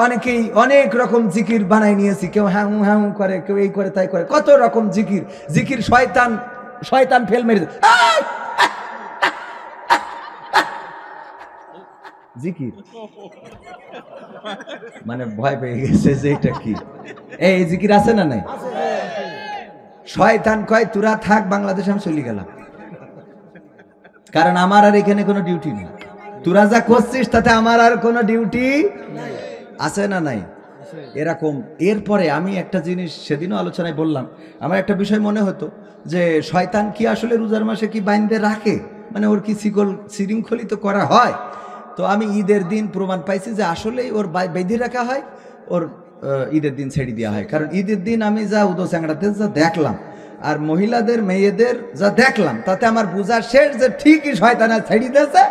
অনেকেই অনেক রকম জিকির বানাই নিয়েছি, কেউ হ্যাঁ হ্যাঁ করে, কেউ এই করে তাই করে, কত রকম জিকির। জিকির শয়তান শয়তান ফেল মেরে জিকির মানে ভয় পেয়ে গেছে যে এটা কি। এই জিকির আছে না নাই? শয়তান কয় তোরা থাক বাংলাদেশে, আমি চলে গেলাম, কারণ আমার আর এখানে কোনো ডিউটি নেই। তোরা যা করছিস তাতে আমার আর কোনো ডিউটি আছে না নাই, এরকম। এরপরে আমি একটা জিনিস সেদিনও আলোচনায় বললাম, আমার একটা বিষয় মনে হতো যে শয়তান কি আসলে রোজার মাসে কি বাইন্ধে রাখে, মানে ওর কি শৃঙ্খলিত করা হয়? তো আমি ঈদের দিন প্রমাণ পাইছি যে আসলেই ওর বেঁধে রাখা হয়, ওর ঈদের দিন ছেড়ে দেওয়া হয়। কারণ ঈদের দিন আমি যা উদো চ্যাংড়াতে যা দেখলাম আর মহিলাদের মেয়েদের যা দেখলাম, তাতে আমার বোঝা শেষ যে ঠিকই শয়তান ছেড়ে দিয়েছে।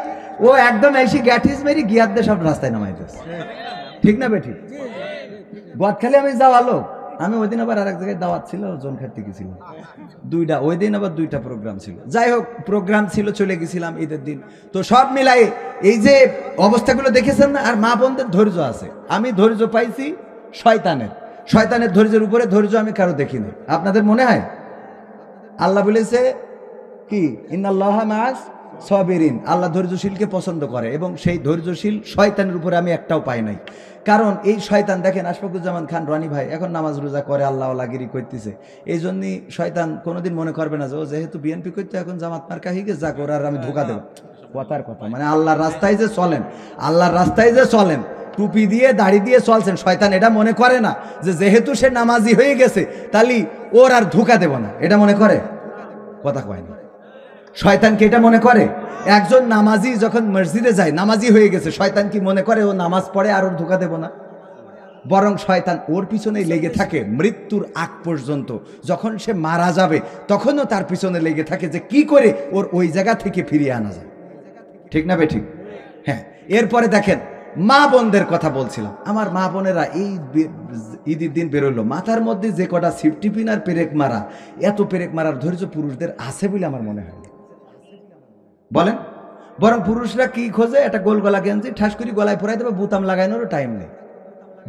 ও একদম এসে গ্যাটিস মেরি গিয়ারদের সব রাস্তায় নামাইতেছে, ঠিক না বেঠি? গদখালি আমি যাওয়ালো, আমি ওই দিন আবার আর এক জায়গায় দাওয়াত ছিল, ওজন খাটতে গেছিলাম দুইটা, ওই দিন আবার দুইটা প্রোগ্রাম ছিল। যাই হোক, প্রোগ্রাম ছিল, চলে গেছিলাম ঈদের দিন। তো সব মিলাই এই যে অবস্থাগুলো দেখেছেন না, আর মা বোনদের ধৈর্য আছে। আমি ধৈর্য পাইছি শয়তানের ধৈর্যের উপরে ধৈর্য আমি কারো দেখিনি। আপনাদের মনে হয় আল্লাহ বলেছে কি, ইন্নাল্লাহা মাআস সাবিরিন, আল্লাহ ধৈর্যশীলকে পছন্দ করে, এবং সেই ধৈর্যশীল শয়তানের উপরে আমি একটাও পাই নাই। কারণ এই শয়তান দেখেন, আশফাকুজ্জামান খান রনি ভাই এখন নামাজ রোজা করে, আল্লাহ লাগিরি করতেছে। এই জন্যই শয়তান কোনোদিন মনে করবে না যে ও যেহেতু বিএনপি করতে এখন জামাত মার্কা হয়ে গেছে, যাক ওরা আর আমি ধোকা দেব। কথার কথা, মানে আল্লাহর রাস্তায় যে চলেন, টুপি দিয়ে দাড়ি দিয়ে চলছেন, শয়তান এটা মনে করে না যে যেহেতু সে নামাজি হয়ে গেছে তাহলে ওর আর ধোকা দেব না, এটা মনে করে? কথা কয় না। শয়তানকে এটা মনে করে? একজন নামাজি যখন মসজিদে যায়, নামাজি হয়ে গেছে, শয়তান কি মনে করে ও নামাজ পড়ে আর ওর ধোকা দেব না? বরং শয়তান ওর পিছনেই লেগে থাকে মৃত্যুর আগ পর্যন্ত। যখন সে মারা যাবে তখনও তার পিছনে লেগে থাকে যে কি করে ওর ওই জায়গা থেকে ফিরিয়ে আনা যায়, ঠিক না বেঠিক? হ্যাঁ। এরপরে দেখেন, মা বোনদের কথা বলছিলাম। আমার মা বোনেরা এই ঈদের দিন বেরোলো, মাথার মধ্যে যে কটা সিফটি পিন আর পেরেক মারা, এত পেরেক মারার ধৈর্য পুরুষদের আছে বলে আমার মনে হয়। বলেন, বরং পুরুষরা কি খোঁজে, একটা গোল গলা গেঞ্জি ঠাস করে গলায় পরাই দেবে, বুতাম লাগানোরও টাইম নেই।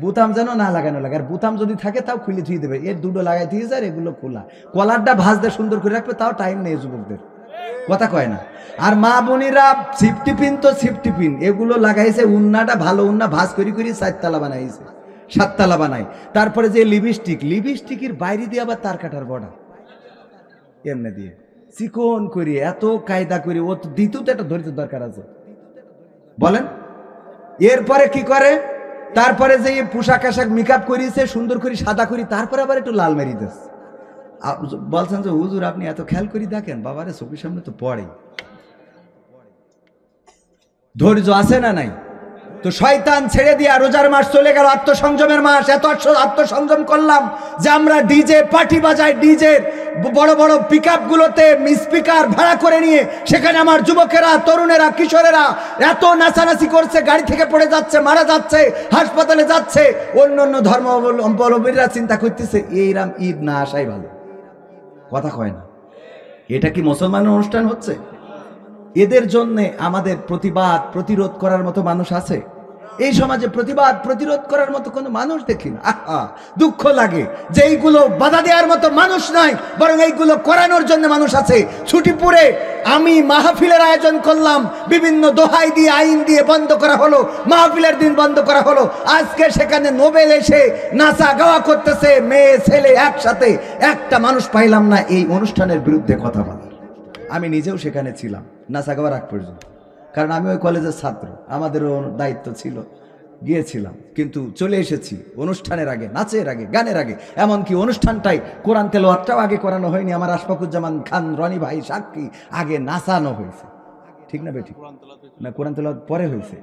বুতাম যেন না লাগানো লাগে, আর বুতাম যদি থাকে তাও খুলে ধুয়ে দেবে, এর দুটো লাগাই দিয়ে যায়, এগুলো খোলা, কলারটা ভাঁজতে সুন্দর করে রাখবে, তাও টাইম নেই যুবকদের। কথা কয় না। আর মা বোনেরা সিফটি পিন তো সিফটি পিন, এগুলো লাগাইছে, উন্নাটা ভালো উন্না ভাঁজ করি করি 4 তালা বানাইছে, 7 তালা বানাই। তারপরে যে লিপস্টিকের বাইরে দিয়ে আবার তার কাটার বর্ডার এমনি দিয়ে চিকন করি, এত কায়দা করি, ও তো দ্বিতীয় একটা ধৈর্য দরকার আছে। বলেন, এরপরে কি করে? তারপরে যে পোশাক আশাক মেকআপ করিয়েছে সুন্দর করে সাদা করি, তারপরে আবার একটু লাল মেরি দিস। বলছেন যে হুজুর আপনি এত খেয়াল করে দেখেন, বাবারে চোখের সামনে তো পড়ে। ধৈর্য আছে না নাই? তো শয়তান ছেড়ে দিয়া রোজার মাস চলে গেল, আত্মসংযমের মাস। এত আত্মসংযম করলাম যে আমরা ডিজে পার্টি বাজাই, ডিজের বড় বড় পিকআপ গুলোতে স্পিকার ভাড়া করে নিয়ে সেখানে আমার যুবকেরা, তরুণেরা, কিশোরেরা এত নাচানাচি করছে, গাড়ি থেকে পড়ে যাচ্ছে, মারা যাচ্ছে, হাসপাতালে যাচ্ছে। অন্য ধর্মাবলম্বীরা চিন্তা করতেছে এইরাম ঈদ না আসাই ভালো। কথা কয় না। এটা কি মুসলমানের অনুষ্ঠান হচ্ছে? এদের জন্যে আমাদের প্রতিরোধ করার মতো মানুষ আছে? এই সমাজে প্রতিরোধ করার মতো কোনো মানুষ দেখি না। দুঃখ লাগে যে এইগুলো বাধা দেওয়ার মতো মানুষ নাই, বরং এইগুলো করানোর জন্য মানুষ আছে। ছুটিপুরে আমি মাহফিলের আয়োজন করলাম, বিভিন্ন দোহাই দিয়ে আইন দিয়ে বন্ধ করা হলো, মাহফিলের দিন বন্ধ করা হলো। আজকে সেখানে নোবেল এসে নাচা গাওয়া করতেছে, মেয়ে ছেলে একসাথে, একটা মানুষ পাইলাম না এই অনুষ্ঠানের বিরুদ্ধে কথা বলার। আমি নিজেও সেখানে ছিলাম নাচা গাওয়ার আগ পর্যন্ত, কারণ আমি ওই কলেজের ছাত্র, আমাদেরও দায়িত্ব ছিল, গিয়েছিলাম। কিন্তু চলে এসেছি অনুষ্ঠানের আগে, নাচের আগে, গানের আগে। এমনকি অনুষ্ঠানটাই কোরআন তেলাওয়াতটাও আগে করানো হয়নি, আমার আশফাকুজ্জামান খান রনি ভাই সাক্ষী, আগে নাচানো হয়েছে, ঠিক না বেঠিক? না, কোরআন তেলাওয়াত পরে হয়েছে,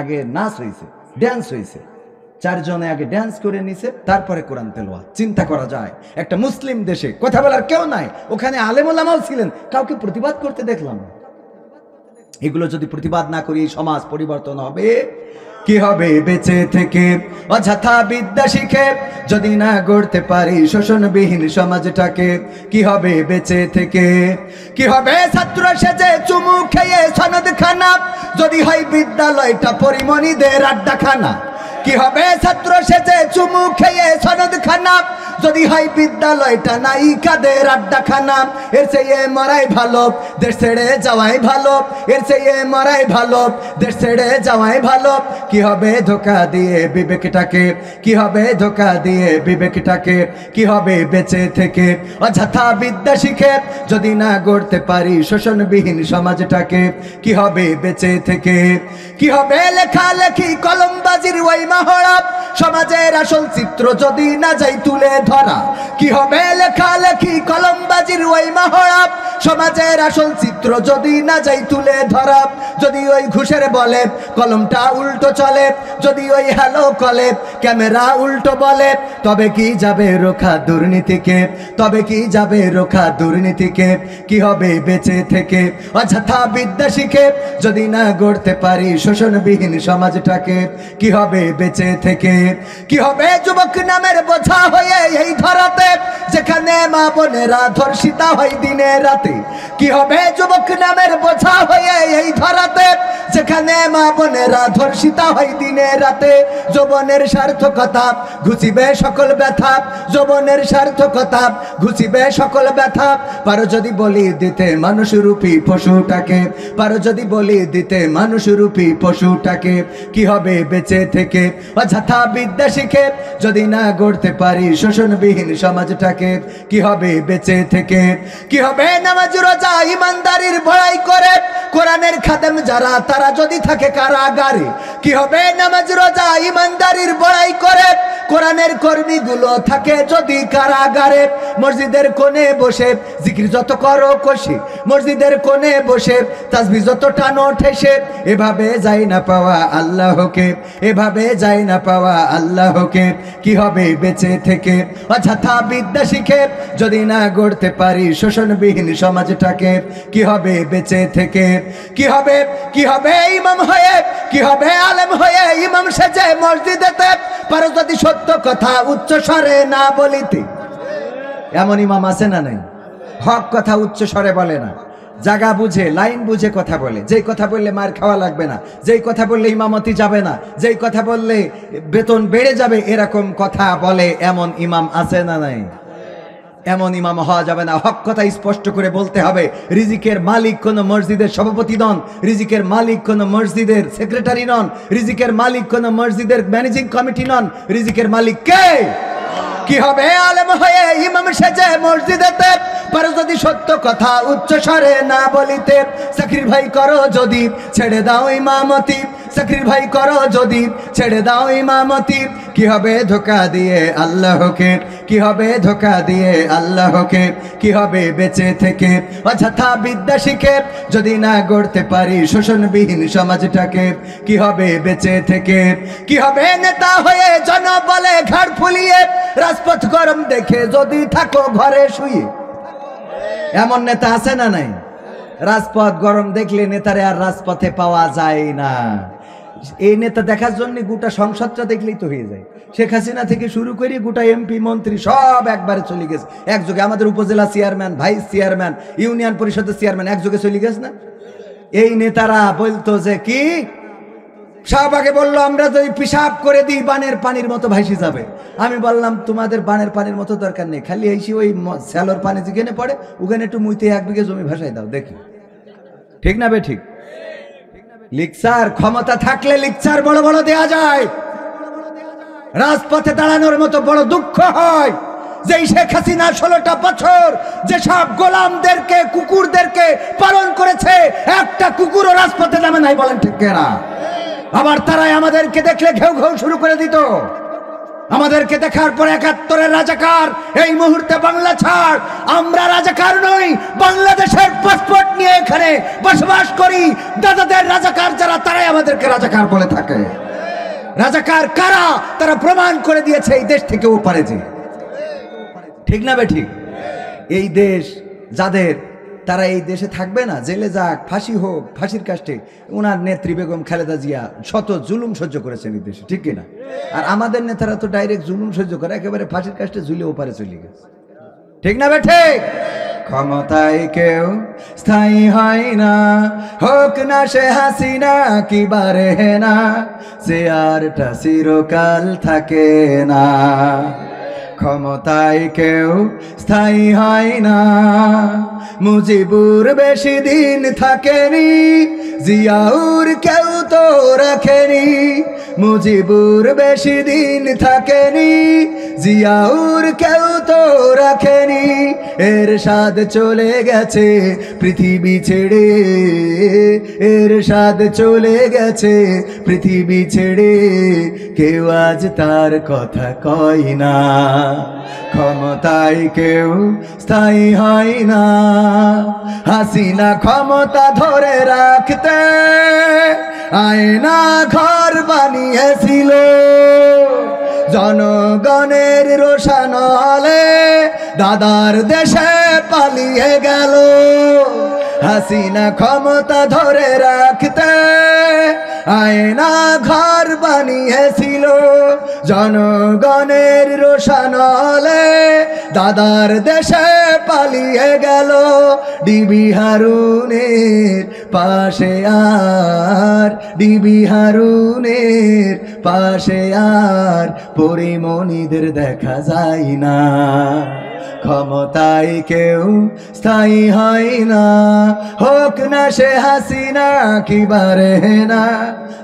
আগে নাচ হয়েছে, ড্যান্স হয়েছে। 4 জনে আগে ড্যান্স করে নিছে, তারপরে কোরআন তেলাওয়াত। চিন্তা করা যায়, একটা মুসলিম দেশে কথা বলার কেউ নাই, ওখানে আলেম ওলামাও ছিলেন, কাউকে প্রতিবাদ করতে দেখলাম না। এগুলো যদি প্রতিবাদ না করি সমাজ পরিবর্তন হবে কি হবে? বেঁচে থেকে অযথা বিদ্যা শিখে যদি না গড়তে পারি শোষণবিহীন সমাজটাকে, কি হবে বেঁচে থেকে? কি হবে ছাত্র সেজে চুমু খেয়ে সনদ খানা, যদি হয় বিদ্যালয়টা পরিমণিদের আড্ডাখানা? কি হবে ছাত্র সেজে চুমু খেয়ে সনদ খানা, যদি হয় বিদ্যালয়টা নাই কাদের আড্ডাখানা। এর চেয়ে মরাই ভালো, দেশ ছেড়ে যাওয়াই ভালো, এর চেয়ে মরাই ভালো, দেশ ছেড়ে যাওয়াই ভালো। কি হবে ধোকা দিয়ে বিবেকটাকে, কি হবে ধোকা দিয়ে বিবেকটাকে, কি হবে বেঁচে থেকে অযথা বিদ্যা শিখে যদি না গড়তে পারি শোষণবিহীন সমাজটাকে। কি হবে বেঁচে থেকে, কি হবে লেখালেখি কলমবাজির ওই মহড়া, সমাজের আসল চিত্র যদি না যাই তুলে ধরা। কি হবে লেখালেখি কলমবাজির ওই মহড়া, সমাজের আসল চিত্র যদি না যাই তুলে ধরা। যদি ওই ঘুষের বলে কলমটা উল্টো চলে, যদি ওই হ্যালো কলে ক্যামেরা উল্টো বলে, তবে কি যাবে রোখা দুর্নীতিকে, তবে কি যাবে রোখা দুর্নীতিকে। কি হবে বেঁচে থেকে অযথা বিদ্যা শিখে যদি না গড়তে পারি শোষণবিহীন সমাজটাকে। কি হবে বেঁচে থেকে, কি হবে যুবক নামের বোঝা হয়ে এই ধরাতে, যেখানে মা বোনেরা ধর্ষিতা হয় দিনে রাতে। কি হবে যুবক নামের বোঝা হয়ে এই ধরাতে, যেখানে মা বোনেরা ধর্ষিতা হয় দিনে রাতে। যৌবনের সার্থকতা ঘুচিবে সকল ব্যথা, যৌবনের সার্থকতা ঘুচিবে সকল ব্যথা। পারো যদি বলি দিতে মানুষরূপী পশুটাকে, পারো যদি বলি দিতে মানুষরূপী পশুটাকে। কি হবে বেঁচে থেকে অযথা বিদ্যা শিখে যদি না গড়তে পারি শোষণবিহীন সমাজটাকে। কি হবে বেঁচে থেকে, কি হবে নামাজ রোজা ইমানদারির বড়াই করে কোরআনের খাদেম যারা তারা যদি থাকে কারাগারে। কি হবে নামাজ রোজা ইমানদারির বড়াই করে কোরআনের কর্মীগুলো থাকে যদি কারাগারে। মসজিদের কোণে বসে জিকির যত করো কষে, মসজিদের কোণে বসে তাসবিহ যত টানো ঠেসে, এভাবে যাই না পাওয়া আল্লাহকে, এভাবে যাই না পাওয়া আল্লাহকে। কি হবে বেঁচে থেকে অযথা বিদ্যা শিখে যদি না গড়তে পারি শোষণবিহীন সমাজটাকে। কি হবে বেঁচে থেকে, কি হবে, কি হবে ইমাম হয়ে, কি হবে আলেম হয়ে ইমাম সেজে মসজিদেতে, পারো যদি সত্য কথা উচ্চ স্বরে না বলিতে। এমন ইমাম আছে না নাই? হক কথা উচ্চ স্বরে বলে না, জায়গা বুঝে লাইন বুঝে কথা বলে। যেই কথা বললে মার খাওয়া লাগবে না, যেই কথা বললে ইমামতি যাবে না, যেই কথা বললে বেতন বেড়ে যাবে, এরকম কথা বলে এমন ইমাম আছে না নাই? এমন ইমাম হওয়া যাবে না। হক কথা স্পষ্ট করে বলতে হবে। রিজিকের মালিক কোনো মসজিদের সভাপতি নন, রিজিকের মালিক কোনো মসজিদের সেক্রেটারি নন, রিজিকের মালিক কোনো মসজিদের ম্যানেজিং কমিটি নন। রিজিকের মালিক কে? কি হবে আলেম হয়ে ইমাম সেজে মসজিদেতে, পারো যদি সত্য কথা উচ্চ স্বরে না বলিতে। চাকরির ভাই করো যদি ছেড়ে দাও ইমামতি, চাকরির ভাই করো যদি ছেড়ে দাও ইমামতি। কি হবে ধোকা দিয়ে আল্লাহকে, কি হবে ধোকা দিয়ে আল্লাহকে। কি হবে বেঁচে থেকে অযথা বিদ্যা শিখে যদি না গড়তে পারি শোষণবিহীন সমাজটাকে। কি হবে বেঁচে থেকে, কি হবে নেতা হয়ে জনবলে ঘাড় ফুলিয়ে রাজপথ গরম দেখে যদি থাকো ঘরে শুয়ে। এমন নেতা আছে না নাই? রাজপথ গরম দেখলে নেতারে আর রাজপথে পাওয়া যায় না। এই নেতা দেখার জন্য গোটা সংসদটা দেখলেই তো হয়ে যায়। শেখ হাসিনা থেকে শুরু করে গোটা এমপি মন্ত্রী সব একবারে চলে গেছে একযোগে। আমাদের উপজেলা চেয়ারম্যান, ভাইস চেয়ারম্যান, ইউনিয়ন পরিষদের চেয়ারম্যান একযোগে চলে গেছে না? এই নেতারা বলতো যে কি শাহবাগে বললো আমরা যদি পিশাব করে দিই বানের পানির মতো ভাসি যাবে। আমি বললাম তোমাদের বানের পানির মতো দরকার নেই, খালি এসে ওই স্যালোর পানি যেখানে পড়ে ওখানে একটু মুইতে 1 বিঘে জমি ভাসাই দাও দেখি। ঠিক না বে ঠিক? লিকচার ক্ষমতা থাকলে লিকচার বড় বড় দেয়া যায়। রাজপথে দাঁড়ানোর মতো বড় দুঃখ হয় যে শেখ হাসিনা 16টা বছর যেসব গোলামদেরকে কুকুরদেরকে পালন করেছে, একটা কুকুরও রাজপথে নামে নাই। বলেন ঠিক না? আবার তারাই আমাদেরকে দেখলে ঘেউ ঘেউ শুরু করে দিত। আমাদেরকে দেখার পর 71-এর রাজাকার, এই মুহূর্তে বাংলা ছাড়। আমরা রাজাকার নই, বাংলাদেশের পাসপোর্ট নিয়ে এখানে বসবাস করি। দাদাদের রাজাকার যারা তারাই আমাদেরকে রাজাকার বলে থাকে। রাজাকার কারা তারা প্রমাণ করে দিয়েছে এই দেশ থেকে ওপারে যে। ঠিক না বে ঠিক? এই দেশ যাদের, তারা এই দেশে থাকবে না। জেলে যাক, ফাঁসি হোক, ফাঁসির কাস্টে ওনার নেত্রী বেগম খালেদা জিয়া শত জুলুম সহ্য করেছেন এই দেশে, ঠিক কিনা? আর আমাদের নেতারা তো ডাইরেক্ট জুলুম সহ্য করে একেবারে ফাঁসির কাস্টে ঝুলে ওপারে চলে গেছে। ঠিক না বে ঠিক? ক্ষমতায় কেউ স্থায়ী হয় না, হোক না সে হাসিনা কি বারে না, চেয়ারটা চিরকাল থাকে না। ক্ষমতায় কেউ স্থায়ী হয় না, মুজিবুর বেশি দিন থাকেনি, জিয়াউর কেউ তো রাখেনি। মুজিবুর বেশি দিন থাকেনি, জিয়াউর কেউ তো রাখেনি। এরশাদ চলে গেছে পৃথিবী ছেড়ে, এরশাদ চলে গেছে পৃথিবী ছেড়ে, কেউ আজ তার কথা কয় না। ক্ষমতায় কেউ স্থায়ী হয় না, হাসিনা ক্ষমতা ধরে রাখতে আয়না ঘর বানিয়েছিল, জনগণের রোশানলে দাদার দেশে পালিয়ে গেল। হাসিনা ক্ষমতা ধরে রাখতে আয়না ঘর বানিয়েছিল, জনগণের রোশানলে দাদার দেশে পালিয়ে গেল। ডিবি হারুনের পাশে আর, ডিবি হারুনের পাশে আর পরিমণিদের দেখা যায় না। ক্ষমতায় কেউ স্থায়ী হয় না, হোক না সে হাসিনা কি বারে না,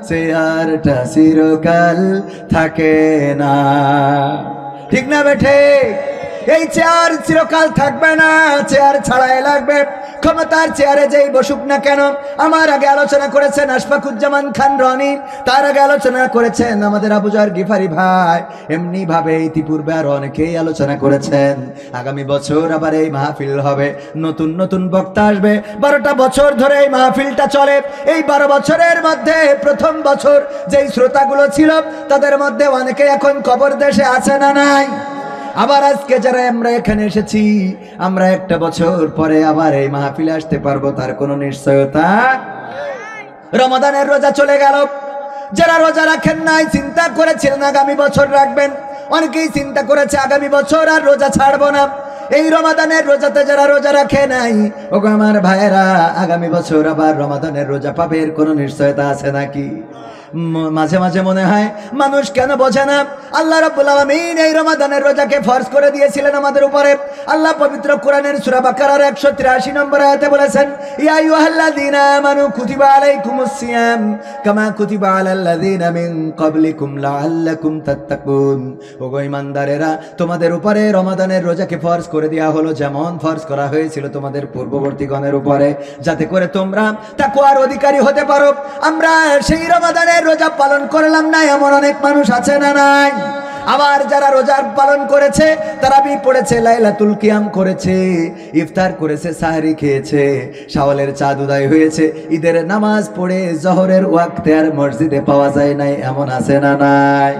চেয়ারটা চিরকাল থাকে না। ঠিক না বেঠে? এই চেয়ার চিরকাল থাকবে না, চেয়ার ছাড়াই লাগবে। ক্ষমতার চেয়ারে যেই বসুক না কেন, আমার আগে আলোচনা করেছেন আশফাকুজ্জামান খান রনি, তার আগে আলোচনা করেছেন আমাদের আবুজার গিফারি ভাই, এমনি ভাবে ইতিপূর্বে আরো অনেকেই আলোচনা করেছেন। আগামী বছর আবার এই মাহফিল হবে, নতুন নতুন বক্তা আসবে। 12টা বছর ধরে এই মাহফিলটা চলে। এই 12 বছরের মধ্যে প্রথম বছর যেই শ্রোতাগুলো ছিল তাদের মধ্যে অনেকে এখন কবর দেশে আছে না নাই? আবার আজকে যারা আমরা এখানে এসেছি, আমরা একটা বছর পরে আবার এই মাহফিলে আসতে পারবো, তার কোনো নিশ্চয়তা। রমাদানের রোজা চলে গেল, যারা রোজা রাখেন নাই চিন্তা করেছিলেন আগামী বছর রাখবেন, অনেকেই চিন্তা করেছে আগামী বছর আর রোজা ছাড়বো না। এই রমাদানের রোজাতে যারা রোজা রাখে নাই, ওগো আমার ভাইয়েরা, আগামী বছর আবার রমাদানের রোজা পাবে, এর কোনো নিশ্চয়তা আছে নাকি? মাঝে মাঝে মনে হয় মানুষ কেন বোঝে না, আল্লাহ রাব্বুল আলামিন এই রমাদানের রোজাকে ফরজ করে দিয়েছিলেন আমাদের উপরে। আল্লাহ পবিত্র কোরআনের সূরা বাকারার 183 নম্বর আয়াতে বলেছেন, ইয়া আইয়ুহাল্লাযীনা আমানু কুতিবা আলাইকুমুস সিয়াম কামা কুতিবা আলাল্লাযীনা মিন ক্বাবলিকুম লাআল্লাকুম তাত্তাকুন। ওগো ঈমানদারেরা, তোমাদের উপরে রমাদানের রোজাকে ফরজ করে দেয়া হলো যেমন ফরজ করা হয়েছিল তোমাদের পূর্ববর্তীগণের উপরে, যাতে করে তোমরা তাকওয়ার অধিকারী হতে পারো। আমরা সেই রমাদানের রোজা পালন করলাম না, এমন অনেক মানুষ আছে না নাই? আবার যারা রোজা পালন করেছে, তারাবি পড়েছে, লাইলাতুল কিয়াম করেছে, ইফতার করেছে, সাহরি খেয়েছে, শাওয়ালের চাঁদ উদয় হয়েছে, ঈদের নামাজ পড়ে জোহরের ওয়াক্তে আর মসজিদে পাওয়া যায় নাই, এমন আছে না নাই?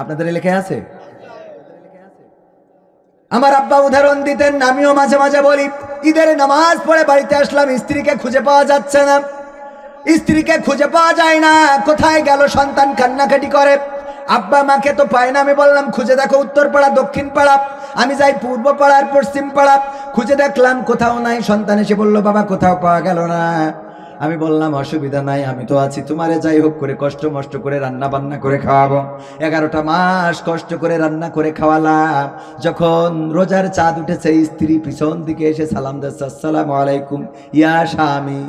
আপনাদের এলাকায় আছে? আমার আব্বা উদাহরণ দিতেন, আমিও মাঝে মাঝে বলি, ঈদের নামাজ পড়ে বাড়িতে আসলাম, স্ত্রীকে খুঁজে পাওয়া যাচ্ছে না, স্ত্রীকে খুঁজে পাওয়া যায় না, কোথায় গেল? সন্তান কান্নাকাটি করে, আব্বা মাকে তো পায় না। আমি বললাম খুঁজে দেখো, উত্তর পাড়া, দক্ষিণ পাড়া, আমি যাই পূর্ব পাড়ার পশ্চিম পাড়া, খুঁজে দেখলাম কোথাও নাই। সন্তান এসে বলল, বাবা কোথাও পাওয়া গেল না। আমি বললাম অসুবিধা নাই, আমি তো আছি, তোমারে যাই হোক করে কষ্ট মষ্ট করে রান্না বান্না করে খাওয়াবো। 11টা মাস কষ্ট করে রান্না করে খাওয়ালাম। যখন রোজার চাঁদ উঠেছে, স্ত্রী পিছন দিকে এসে সালাম দিচ্ছে, আসসালামু আলাইকুম ইয়া স্বামী।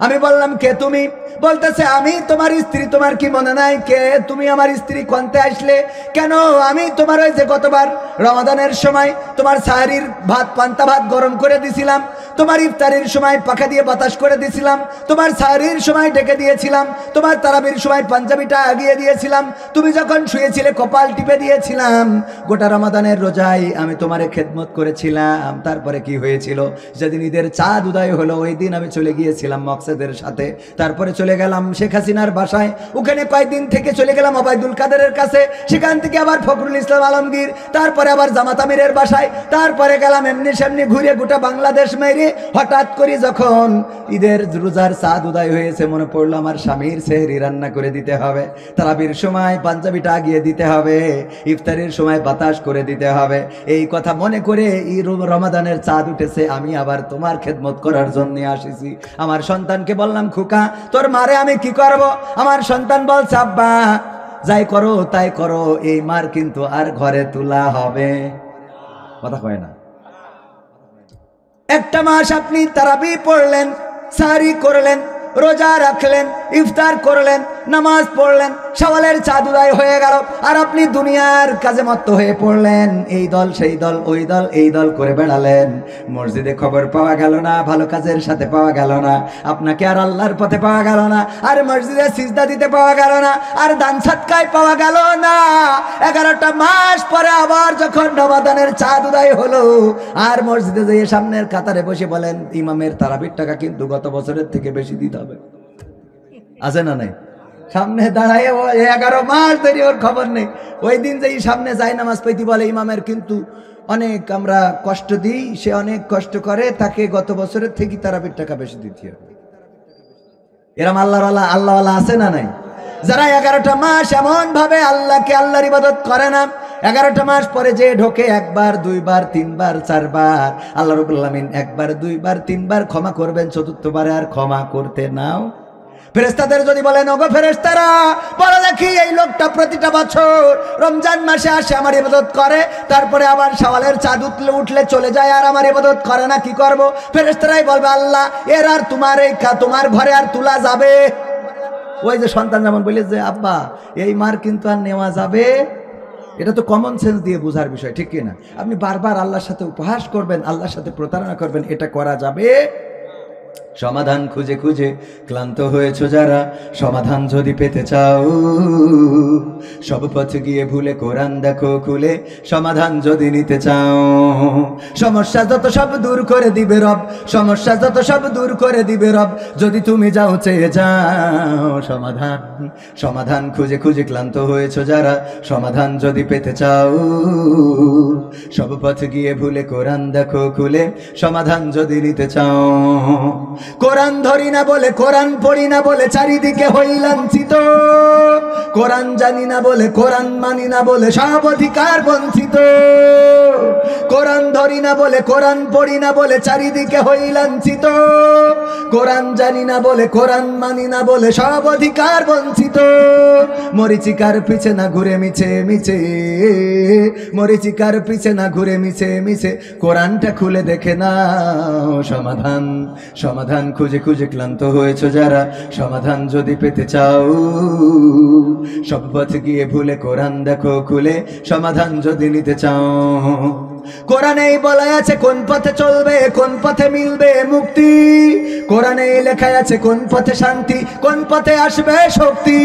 আমি বললাম কে তুমি? বলতেছে আমি তোমার স্ত্রী, তোমার কি মনে নাই কে তুমি? আমার স্ত্রী কোনতে আসলে কেন? আমি তোমার ওই যে গতবার রমাদানের সময় তোমার সাহরির ভাত, পান্তা ভাত গরম করে দিছিলাম, তোমার ইফতারির সময় পাখা দিয়ে বাতাস করে দিছিলাম, তোমার সাহরির সময় ডেকে দিয়েছিলাম, তোমার তারাবির সময় পাঞ্জাবিটা আগিয়ে দিয়েছিলাম, তুমি যখন শুয়েছিলে কপাল টিপে দিয়েছিলাম। গোটা রমাদানের রোজায় আমি তোমারে খেদমত করেছিলাম। তারপরে কি হয়েছিল? যেদিন ঈদের চাঁদ উদয় হলো, ওই দিন আমি চলে গিয়েছিলাম মকসেদের সাথে, তারপরে চলে গেলাম শেখ হাসিনার বাসায়, ওখানে কয়েকদিন থেকে চলে গেলাম ওবায়দুল কাদেরের কাছে, সেখান থেকে আবার ফখরুল ইসলাম আলমগীর, তারপরে আবার জামাত আমিরের বাসায়, তারপরে গেলাম এমনি সেমনি ঘুরে গোটা বাংলাদেশ মেরে থেকে হঠাৎ করে যখন ঈদের রোজার চাঁদ উদয় হয়েছে, মনে পড়লো আমার স্বামীর সেহরি রান্না করে দিতে হবে, তারাবির সময় পাঞ্জাবিটা আগিয়ে দিতে হবে, ইফতারের সময় বাতাস করে দিতে হবে। এই কথা মনে করে এই রমাদানের চাঁদ উঠেছে, আমি আবার তোমার খেদমত করার জন্য আসিছি। আমার সন্তানকে বললাম, খোকা তোর মারে আমি কি করব? আমার সন্তান বলছে, আব্বা যাই করো তাই করো, এই মার কিন্তু আর ঘরে তোলা হবে। কথা কয় না। একটা মাস আপনি তারাবি পড়লেন, সাহরি করলেন, রোজা রাখলেন, ইফতার করলেন, নামাজ পড়লেন, শাওয়ালের চাঁদ উদয় হয়ে গেল, আর আপনি দুনিয়ার কাজে মত্ত হয়ে পড়লেন। এই দল সেই দল, ওই দল এই দল করে বেড়ালেন। মসজিদে খবর পাওয়া গেল না, ভালো কাজের সাথে পাওয়া গেল না, আপনাকে আর আল্লাহর পথে পাওয়া গেল না, আর মসজিদে সিজদা দিতে পাওয়া গেল না, আর দান সদকায় পাওয়া গেল না। 11টা মাস পরে আবার যখন রমাদানের চাঁদ উদয় হলো, আর মসজিদে যেয়ে সামনের কাতারে বসে বলেন, ইমামের তারাবির টাকা কিন্তু গত বছরের থেকে বেশি দিতে হবে। আছে না নাই? সামনে দাঁড়ায় 11 মাস ধরে ওর খবর নেই। ওই দিন যেই সামনে যায় নামাজ পড়তে বলে, ইমামের কিন্তু অনেক আমরা কষ্ট দিই, সে অনেক কষ্ট করে, তাকে গত বছরের থেকে তারাবির টাকা বেশি দিতে হবে। এরম আল্লাহওয়ালা আছে না নাই? যারা 11টা মাস এমন ভাবে আল্লাহকে আল্লাহর ইবাদত করে না, 11টা মাস পরে যে ঢোকে একবার, দুইবার, তিনবার, চারবার, আল্লাহ রাব্বুল আলামিন একবার, দুইবার, তিনবার ক্ষমা করবেন, চতুর্থবারে আর ক্ষমা করতে নাও। ফেরেশতাদের যদি বলেন, ওগো ফেরেশতারা বলো দেখি, এই লোকটা প্রতিটা বছর রমজান মাসে আসে আমার ইবাদত করে, তারপরে আবার শাওয়ালের চাঁদ উঠলে চলে যায়, আর আমার ইবাদত করে না, কি করব? ফেরেশতারাই বলবে, আল্লাহ এর আর তোমার ঘরে আর তোলা যাবে? ওই যে সন্তান যেমন বলে যে, আব্বা এই মার কিন্তু আর নেওয়া যাবে, এটা তো কমন সেন্স দিয়ে বোঝার বিষয়, ঠিক কিনা? আপনি বারবার আল্লাহর সাথে উপহাস করবেন, আল্লাহর সাথে প্রতারণা করবেন, এটা করা যাবে? সমাধান খুঁজে খুঁজে ক্লান্ত হয়েছো যারা, সমাধান যদি পেতে চাও, সব পথে গিয়ে ভুলে কোরআন দেখো খুলে, সমাধান যদি নিতে চাও। সমস্যা যত সব দূর করে দিবে রব, সমস্যা যত সব দূর করে দিবে রব, যদি তুমি যাও চেয়ে যাও সমাধান। সমাধান খুঁজে খুঁজে ক্লান্ত হয়েছো যারা, সমাধান যদি পেতে চাও, সব পথে গিয়ে ভুলে কোরআন দেখো খুলে, সমাধান যদি নিতে চাও। কোরআন ধরি না বলে, কোরআন পড়ি না বলে চারিদিকে হই লাঞ্ছিত, কোরআন জানি না বলে, কোরআন মানি না বলে সব অধিকার বঞ্চিত। কোরআন ধরি না বলে, কোরআন পড়ি না বলে চারিদিকে হই লাঞ্ছিত, কোরআন জানি না বলে, কোরআন মানি না বলে সব অধিকার বঞ্চিত। মরিচিকার পিছে না ঘুরে মিছে মিছে, মরিচিকার পিছে না ঘুরে মিছে মিছে, কোরআনটা খুলে দেখে নাও সমাধান। সমাধান খুঁজে খুঁজে ক্লান্ত হয়েছো যারা, সমাধান যদি পেতে চাও, সব পথে গিয়ে ভুলে কোরআন দেখো খুলে, সমাধান যদি নিতে চাও। কোরআনেই বলা আছে কোন পথে চলবে, কোন পথে মিলবে মুক্তি, কোরআনেই লেখা আছে কোন পথে শান্তি, কোন পথে আসবে শক্তি।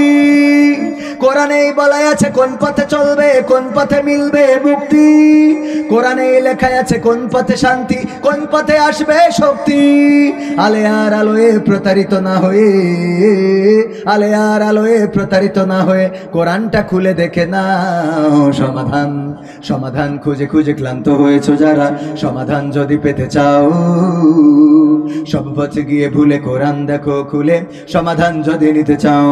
কোরআনেই বলা আছে কোন পথে চলবে, কোন পথে মিলবে মুক্তি, কোরআনেই লেখা আছে কোন পথে শান্তি, কোন পথে আসবে শক্তি। আলে আর আলোয় প্রতারিত না হয়ে, আলে আর আলোয় প্রতারিত না হয়ে, কোরআনটা খুলে দেখে নাও সমাধান। সমাধান খুঁজে খুঁজে ক্লান্ত হয়েছো যারা, সমাধান যদি পেতে চাও, সব পথে গিয়ে ভুলে কোরআন দেখো খুলে, সমাধান যদি নিতে চাও।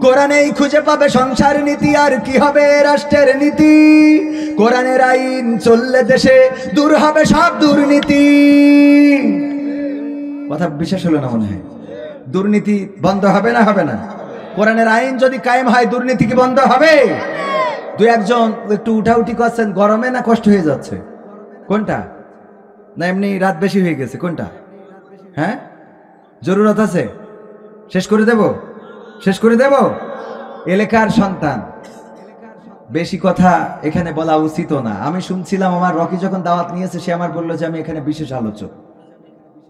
কোরআনেই খুঁজে পাবে সংসার নীতি, আর কি হবে রাষ্ট্রের নীতি, কোরআনের আইন চললে দেশে দূর হবে সব দুর্নীতি। কথা বিশেষ হলো না মনে হয়? দুর্নীতি বন্ধ হবে না? হবে না? কোরআনের আইন যদি কায়েম হয়, দুর্নীতি কি বন্ধ হবে? দুই একজন একটু উঠাউঠি করছেন, গরমে না কষ্ট হয়ে যাচ্ছে? কোনটা? না এমনি রাত বেশি হয়ে গেছে? কোনটা? হ্যাঁ, জরুরত আছে? শেষ করে দেব, শেষ করে দেব। এলাকার সন্তান, বেশি কথা এখানে বলা উচিত না। আমি শুনছিলাম আমার রকি যখন দাওয়াত নিয়েছে, সে আমার বললো যে আমি এখানে বিশেষ আলোচক।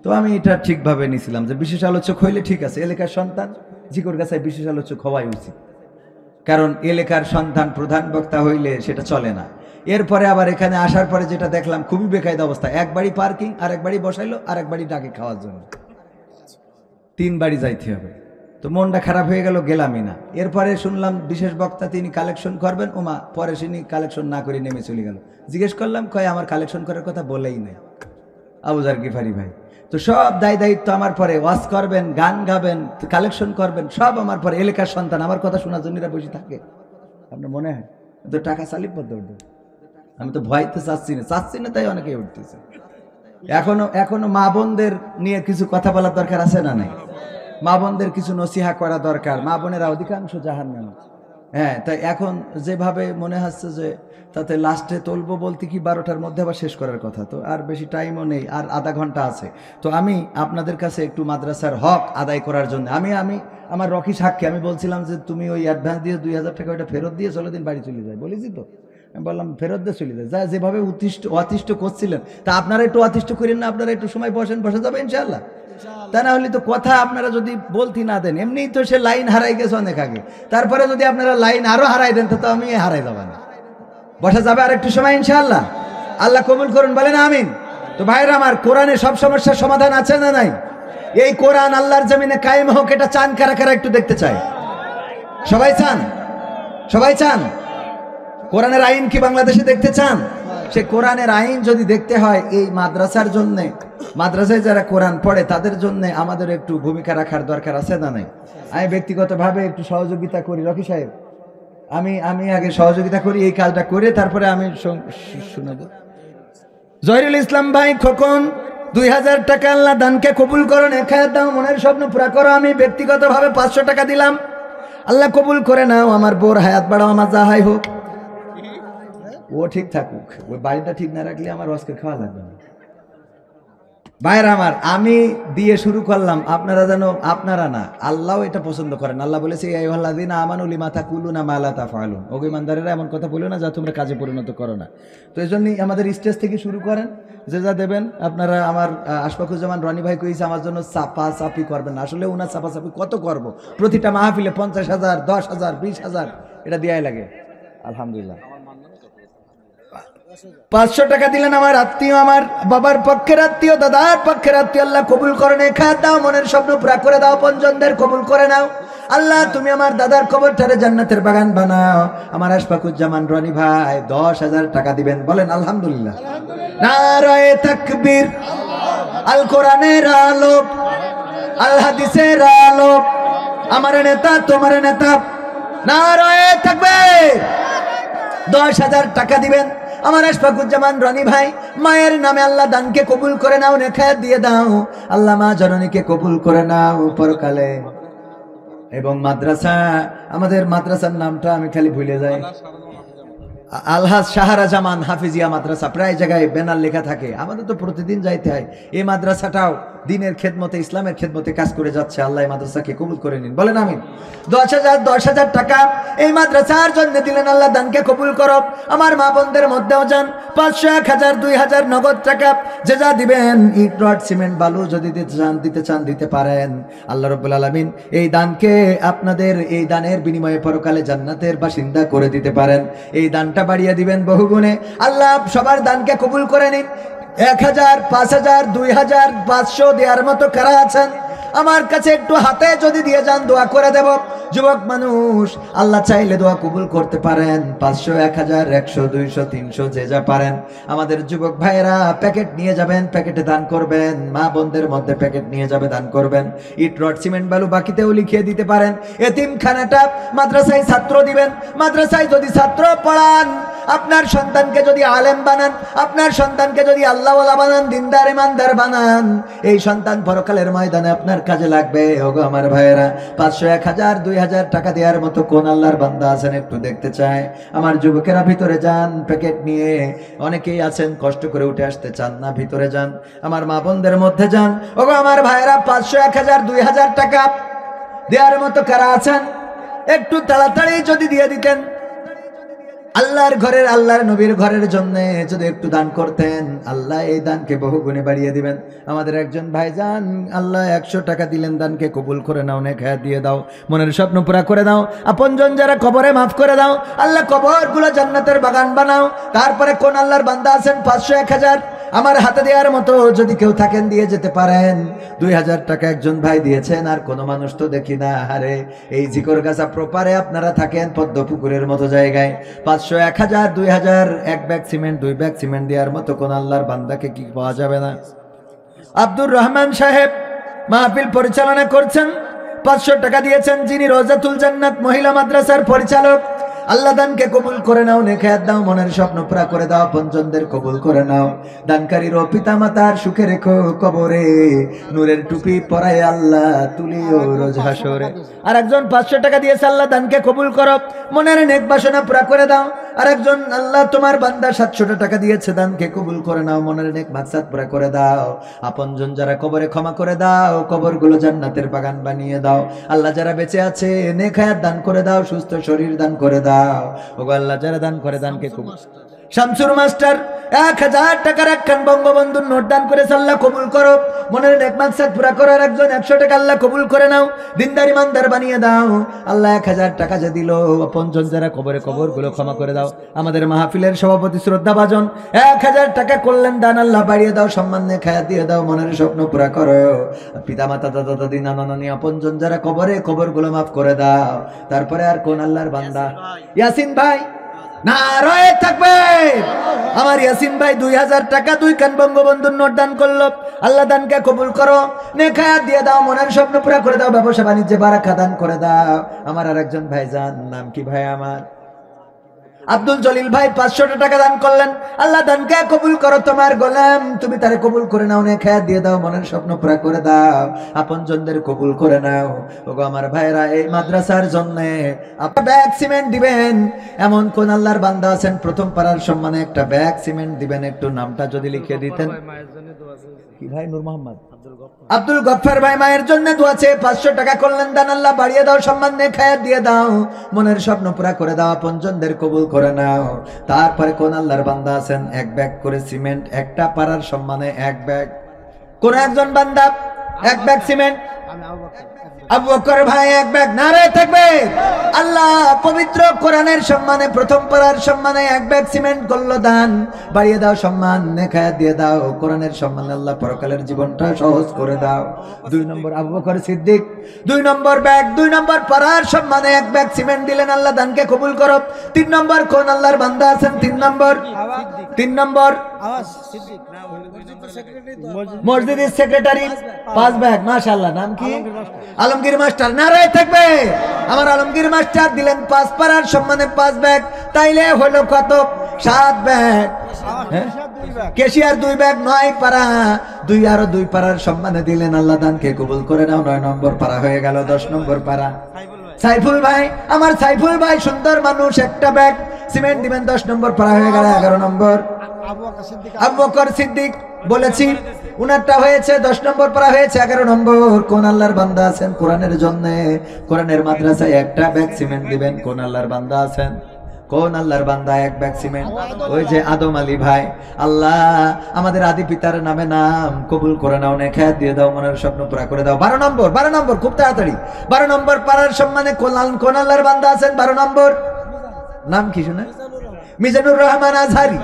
তো আমি এটা ঠিকভাবে নিয়েছিলাম যে বিশেষ আলোচক হইলে ঠিক আছে, এলাকার সন্তান জিকর কাছে বিশেষ আলোচক হওয়াই উচিত। কারণ এলাকার সন্তান প্রধান বক্তা হইলে সেটা চলে না। এরপরে আবার এখানে আসার পরে যেটা দেখলাম, খুবই বেকায়দা অবস্থা। এক বাড়ি পার্কিং, আর এক বাড়ি বসাইলো, আর এক বাড়ি ডাকে খাওয়ার জন্য, 3 বাড়ি যাইতে হবে। তো মনটা খারাপ হয়ে গেল, গেলামই না। এরপরে শুনলাম বিশেষ বক্তা তিনি কালেকশন করবেন, ওমা, পরে তিনি কালেকশন না করে নেমে চলে গেল। জিজ্ঞেস করলাম, কয় আমার কালেকশন করার কথা বলেই নাই। আবু যার গিফারি ভাই। তো সব দায় দায়িত্ব আমার পরে, ওয়াজ করবেন, গান গাবেন, কালেকশন করবেন, সব আমার পরে। এলাকার সন্তান আমার কথা শোনার জন্য এরা বসে থাকে, আপনার মনে হয় তো টাকা চালিপদ্দ উঠবে। আমি তো ভয়তে চাচ্ছি না, তাই অনেকে উঠতেছে। এখনো মা বোনদের নিয়ে কিছু কথা বলার দরকার আছে না নাই? মা বোনদের কিছু নসিহা করা দরকার। মা বোনেরা অধিকাংশ জাহান্নামী। হ্যাঁ, তাই এখন যেভাবে মনে হচ্ছে যে তাতে লাস্টে তুলবো বলতে কি 12টার মধ্যে আবার শেষ করার কথা, তো আর বেশি টাইমও নেই, আর আধা ঘন্টা আছে। তো আমি আপনাদের কাছে একটু মাদ্রাসার হক আদায় করার জন্য আমি আমার রকি সাক্ষী, আমি বলছিলাম যে তুমি ওই অ্যাডভান্স দিয়ে 2000 টাকা ওইটা ফেরত দিয়ে 16 দিন বাড়ি চলে যায়, বলেছি তো। আমি বললাম ফেরত দিয়ে চলে যায়, যা যেভাবে অতিষ্ঠ করছিলেন, তা আপনারা একটু অতিষ্ঠ করেন না, আপনারা একটু সময় বসে যাবে ইনশাআল্লাহ। তা না হলে তো কথা আপনারা যদি বলতে না দেন, এমনিই তো সে লাইন হারাই গেছে অনেক আগে, তারপরে যদি আপনারা লাইন আরো হারাই দেন তো আমি হারাই যাব না। বসা যাবে আর একটু সময় ইনশাআল্লাহ। আল্লাহ কবুল করুন, বলেন আমিন। তো ভাইরা আমার, কোরআনে সব সমস্যার সমাধান আছে না নাই? এই কোরআন আল্লাহর জমিনে কায়েম হোক, এটা চান কারা কারা একটু দেখতে চায়? সবাই চান? সবাই চান? কোরআনের আইন কি বাংলাদেশে দেখতে চান? সে কোরআনের আইন যদি দেখতে হয়, এই মাদ্রাসার জন্য, মাদ্রাসায় যারা কোরআন পড়ে তাদের জন্য আমাদের একটু ভূমিকা রাখার দরকার আছে না নাই? আমি ব্যক্তিগতভাবে একটু সহযোগিতা করি, রকি সাহেব, আমি আগে সহযোগিতা করি, এই কাজটা করে তারপরে আমি শোনাবো। জহিরুল ইসলাম ভাই খোকন, 2000 টাকা আল্লাহ দানকে কবুল করো, নেখায়াত দাও, মনের স্বপ্ন পুরা করো। আমি ব্যক্তিগতভাবে 500 টাকা দিলাম, আল্লাহ কবুল করে নাও। আমার বোর হায়াত বাড়াও, আমার যাহাই হোক ও ঠিক থাকুক, ওই বাড়িটা ঠিক না রাখলে আমার আজকে খাওয়া লাগবে না। ভাইরা আমার, আমি দিয়ে শুরু করলাম, আপনারা যেন, আপনারা না, আল্লাহও এটা পছন্দ করেন। আল্লাহ বলেছে এই আইয়ুহাল্লাযীনা আমানু লিমা তাকুলুনা মা লা তাফআলুন, ওগো ইমানদারেরা এমন কথা বলো না যা তোমরা কাজে পরিণত করো না। তো এই জন্যই আমাদের স্টেজ থেকে শুরু করেন, যে যা দেবেন আপনারা। আমার আশফাকুজ্জামান রনি ভাই কইছে আমার জন্য চাপা চাপি করবেন না, আসলে ওনার চাপা চাপি কত করব? প্রতিটা মাহফিলে 50,000, 10,000, 20,000 এটা দেয়াই লাগে। আলহামদুলিল্লাহ 500 টাকা দিলেন আমার আত্মীয়, আমার বাবার পক্ষের আত্মীয়, দাদার পক্ষের আত্মীয়, আল্লাহ কবুল করে নে, খাত দাও, মনের স্বপ্ন পুরা করে দাও, পঞ্জনদের কবুল করে নাও। আল্লাহ তুমি আমার দাদার কবরটারে জান্নাতের বাগান বানাও। আমার আশফাকুজ্জামান রনি ভাই 10,000 টাকা দিবেন, বলেন আলহামদুলিল্লাহ। নারায়ে তাকবীর। আল কোরআনের আলো, আল হাদিসের আলো, আমার নেতা তোমার নেতা, নারায়ে তাকবীর। 10,000 টাকা দিবেন আমার আশফাকুজ্জামান রনি ভাই। মায়ের নামে আল্লাহ দানকে কবুল করে নাও, নেখায়াত দিয়ে দাও। আল্লাহ মা জননীকে কবুল করে নাও পরকালে। এবং মাদ্রাসা, আমাদের মাদ্রাসার নামটা আমি খালি ভুলে যাই, আলহাজ শাহরাজামান হাফিজিয়া মাদ্রাসা, প্রায় জায়গায় ব্যানার লেখা থাকে। আমাদের তো প্রতিদিন যাইতে হয়। এই মাদ্রাসাটাও দিনের খেদমতে, ইসলামের খেদমতে কাজ করে যাচ্ছে। আল্লাহ এই মাদ্রাসাকে কবুল করে নিন, বলেন আমিন। 10,000 টাকা এই মাদ্রাসার জন্য দিলেন, আল্লাহ দানকে কবুল করো। আমার মা বোনদের মধ্যেও যান 500, 1000, 2000 নগদ টাকা যে যা দিবেন। ইট রড সিমেন্ট বালু যদি দিতে চান দিতে পারেন। আল্লাহ রাব্বুল আলামিন এই দানকে আপনাদের এই দানের বিনিময়ে পরকালে জান্নাতের বাসিন্দা করে দিতে পারেন। এই দানটা বাড়িয়ে দিবেন বহুগুণে। আল্লাহ সবার দানকে কবুল করে নিন। 1000, 5000, 2000, 500 দেওয়ার মতো কারা আছেন? আমার কাছে একটু হাতে যদি দিয়ে যান, দোয়া করে দেব। যুবক মানুষ, আল্লাহ চাইলে দোয়া কবুল করতে পারেন। 500, 1000, 100, 200, 300 যে যা পারেন। আমাদের যুবক ভাইয়েরা প্যাকেট নিয়ে যাবেন, প্যাকেটে দান করবেন। মা বোনদের মধ্যে প্যাকেট নিয়ে যাবে, দান করবেন। ইট রড সিমেন্ট বালু বাকিতেও লিখিয়ে দিতে পারেন। এতিমখানাটা মাদ্রাসায় ছাত্র দিবেন। মাদ্রাসায় যদি ছাত্র পড়ান, আপনার সন্তানকে যদি আলেম বানান, আপনার সন্তানকে যদি আল্লাহওয়ালা বানান, দিনদার ইমানদার বানান, এই সন্তান পরকালের ময়দানে আপনার কাজে লাগবে। ওগো আমার ভাইয়েরা, 500, 1000, 2000 টাকা দেওয়ার মতো কোন আল্লাহর বান্দা আছেন একটু দেখতে চায়। আমার যুবকেরা ভিতরে যান প্যাকেট নিয়ে। অনেকেই আছেন কষ্ট করে উঠে আসতে চান না, ভিতরে যান। আমার মা বোনদের মধ্যে যান। ওগো আমার ভাইয়েরা, 500, 1000, 2000 টাকা দেওয়ার মতো কারা আছেন? একটু তাড়াতাড়ি যদি দিয়ে দিতেন, আল্লাহর ঘরের, আল্লাহর নবীর ঘরের জন্য যদি একটু দান করতেন, আল্লাহ এই দানকে বহু গুণে বাড়িয়ে দিবেন। আমাদের একজন ভাইজান, আল্লাহ 100 টাকা দিলেন, দানকে কবুল করে নাও, নেখায়াত দিয়ে দাও, মনের স্বপ্ন পুরা করে দাও। আপনজন যারা কবরে মাফ করে দাও। আল্লাহ কবরগুলো জান্নাতের বাগান বানাও। তারপরে কোন আল্লাহর বান্দা আছেন 500, 1000 আমার হাতে দেওয়ার মতো যদি কেউ থাকেন দিয়ে যেতে পারেন। 2000 টাকা একজন ভাই দিয়েছেন, আর কোনো মানুষ তো দেখি না। আরে এই জিকরগাছা প্রপারে আপনারা থাকেন পদ্মপুকুরের মতো জায়গায়। 500, 1000, 2000 এক ব্যাগ সিমেন্ট, 2 ব্যাগ সিমেন্ট দেওয়ার মতো কোন আল্লাহর বান্দাকে কি পাওয়া যাবে না? আব্দুর রহমান সাহেব মাহফিল পরিচালনা করছেন, 500 টাকা দিয়েছেন। যিনি রোজাতুল জান্নাত মহিলা মাদ্রাসার পরিচালক, আল্লাহ দানকে কবুল করে নাও, নেখায়াত দাও, মনের স্বপ্ন পুরা করে দাও, আপনজনদের কবুল করে নাও। দানকারীর ও পিতা মাতার সুখে রেখো কবরে, নূরের টুপি পরায় আল্লাহ তুলিও রোজ হাসরে। আর একজন 500 টাকা দিয়েছে, আল্লাহ দানকে কবুল করো, মনের নেক বাসনা পুরা করে দাও। আর একজন আল্লাহ তোমার বান্দা 700 টাকা দিয়েছে, দানকে কবুল করে নাও, মনের নেক মাকসাদ পুরা করে দাও। আপনজন যারা কবরে ক্ষমা করে দাও, কবরগুলো জান্নাতের বাগান বানিয়ে দাও। আল্লাহ যারা বেঁচে আছে নেখায়াত দান করে দাও, সুস্থ শরীর দান করে দাও। ওগো আল্লাহ যারা দান করে দানকে কবুল। শামসুর মাস্টার 1000 টাকার একখান বঙ্গবন্ধুর নোট দান করেছে, আল্লাহ কবুল করো, মনের নেক মাকসাদ পুরা করো। আর একজন 100 টাকা আল্লাহ কবুল করে নাও, দিনদার ইমানদার বানিয়ে দাও। আল্লাহ 1000 টাকা যে দিল, আপনজন যারা কবরে কবরগুলো ক্ষমা করে দাও। আমাদের মাহফিলের সভাপতি শ্রদ্ধাভাজন 1000 টাকা করলেন দান, আল্লাহ বাড়িয়ে দাও, সম্মান নেখায়াত দিয়ে দাও, মনের স্বপ্ন পুরা করো। পিতা মাতা দাদা দাদি নানা নানি আপনজন যারা কবরে কবরগুলো মাফ করে দাও। তারপরে আর কোন আল্লাহর বান্দা? ইয়াসিন ভাই নারায়ে তাকবীর। আমার ইয়াসিন ভাই 2000 টাকা 2 কান বঙ্গবন্ধুর নোট দান করলো, আল্লাহ দানকে কবুল করো, নেখায়াত দিয়ে দাও, মনের স্বপ্ন পুরা করে দাও, ব্যবসা বাণিজ্যে বারাকা দান করে দাও। আমার আরেকজন ভাইজান, নাম কি ভাই আমার? আব্দুল জলিল ভাই 500 টাকা দান করলেন, আল্লাহ দানকে কবুল করো, তোমার গোলাম তুমি তারে কবুল করে নাও, নেখায়াত দিয়ে দাও, মনের স্বপ্ন পুরা করে দাও, আপনজনদের কবুল করে নাও। ওগো আমার ভাইরা, এই মাদ্রাসার জন্য আপনি ব্যাগ সিমেন্ট দিবেন, এমন কোন আল্লাহর বান্দা আছেন প্রথম পাড়ার সম্মানে একটা ব্যাগ সিমেন্ট দিবেন? একটু নামটা যদি লিখে দিতেন। কি ভাই? নূর মোহাম্মদ আব্দুল গফফার ভাই মায়ের জন্য দোয়া চেয়ে 500 টাকা করলেন দান, আল্লাহ বাড়িয়ে দাও, সম্মান নেখায়াত দিয়ে দাও, মনের স্বপ্ন পুরা করে দাও, আপনজনদের কবুল করে নাও। তারপরে কোন আল্লাহর বান্দা আছেন এক ব্যাগ করে সিমেন্ট, একটা পাড়ার সম্মানে এক ব্যাগ? কোন একজন বান্দা এক ব্যাগ সিমেন্ট? আবু বকর ভাই এক ব্যাগ। নারায়ে তাকবীর। আল্লাহ পবিত্র কোরআনের সম্মানে প্রথম পাড়ার সম্মানে এক ব্যাগ সিমেন্ট করলো দান, বাড়িয়ে দাও, সম্মান নেখায়াত দিয়ে দাও, কোরআনের সম্মানে আল্লাহ পরকালের জীবনটা সহজ করে দাও। 2 নম্বর আবু বকর সিদ্দিক 2 নম্বর ব্যাগ, 2 নম্বর পাড়ার সম্মানে এক ব্যাগ সিমেন্ট দিলেন, আল্লাহ দানকে কবুল করো। 3 নম্বর কোন আল্লাহর বান্দা আছেন? 3 নম্বর মসজিদের সেক্রেটারি 5 ব্যাগ। মাশাআল্লাহ, নাম কি? আলমগীর মাস্টার। নারায়ে তাকবীর। আমার আলমগীর মাস্টার দিলেন 5 পাড়ার সম্মানে 5 ব্যাগ, তাইলে হলো কত? 7 ব্যাগ। কেশিয়ার 2 ব্যাগ, 9 পাড়া, 2 আরো 2 পাড়ার সম্মানে দিলেন, আল্লাহ দানকে কবুল করে নাও। 9 নম্বর পাড়া হয়ে গেল। 10 নম্বর পাড়া সাইফুল ভাই, আমার সাইফুল ভাই সুন্দর মানুষ, একটা ব্যাগ সিমেন্ট দিবেন, 10 নম্বর পাড়া হয়ে গেল। 11 নম্বর আবু বকর সিদ্দিক বলেছি, উনারটা হয়েছে 10 নম্বর পারা হয়েছে। 11 নম্বর কোন আল্লাহর বান্দা আছেন কোরআনের জন্য, কোরআনের মাদ্রাসায় একটা ব্যাগ সিমেন্ট দিবেন? কোন আল্লাহর বান্দা আছেন? কোন আল্লাহর বান্দা এক ব্যাগ সিমেন্ট? ওই যে আদম আলী ভাই। আল্লাহ আমাদের আদি পিতার নামে নাম কবুল করে নাও, নেখায়াত দিয়ে দাও, মনের স্বপ্ন পুরা করে দাও। 12 নম্বর খুব তাড়াতাড়ি। 12 নম্বর পাড়ার সম্মানে কোন আল্লাহর বান্দা আছেন? 12 নম্বর নাম কি শুনে? মিজানুর রহমান আজহারি।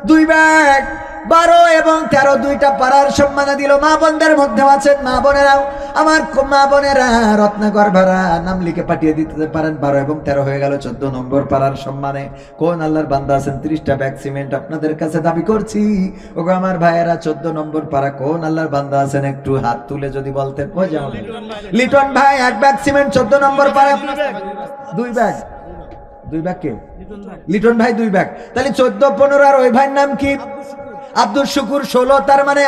2 ব্যাগ 12 এবং 13 2টা পাড়ার সম্মানে দিল। মা বোনদের মধ্যে আছেন মা বোনেরাও, আমার মা বোনেরা রত্নাকর ভাড়া নাম লিখে পাঠিয়ে দিতে পারেন। 12 এবং 13 হয়ে গেল। 14 নম্বর পাড়ার সম্মানে কোন আল্লাহর বান্দা আছেন? 30টা ব্যাগ সিমেন্ট আপনাদের কাছে দাবি করছি। ওগো আমার ভাইয়েরা, 14 নম্বর পাড়া কোন আল্লাহর বান্দা আছেন? একটু হাত তুলে যদি বলতেন। লিটন ভাই 1 ব্যাগ সিমেন্ট 14 নম্বর পাড়া। 2 ব্যাগ কে? লিটন ভাই 2 ব্যাগ। তাহলে 14 15 আর ওই ভাইয়ের নাম কি? আব্দুল শুকুর 16, তার মানে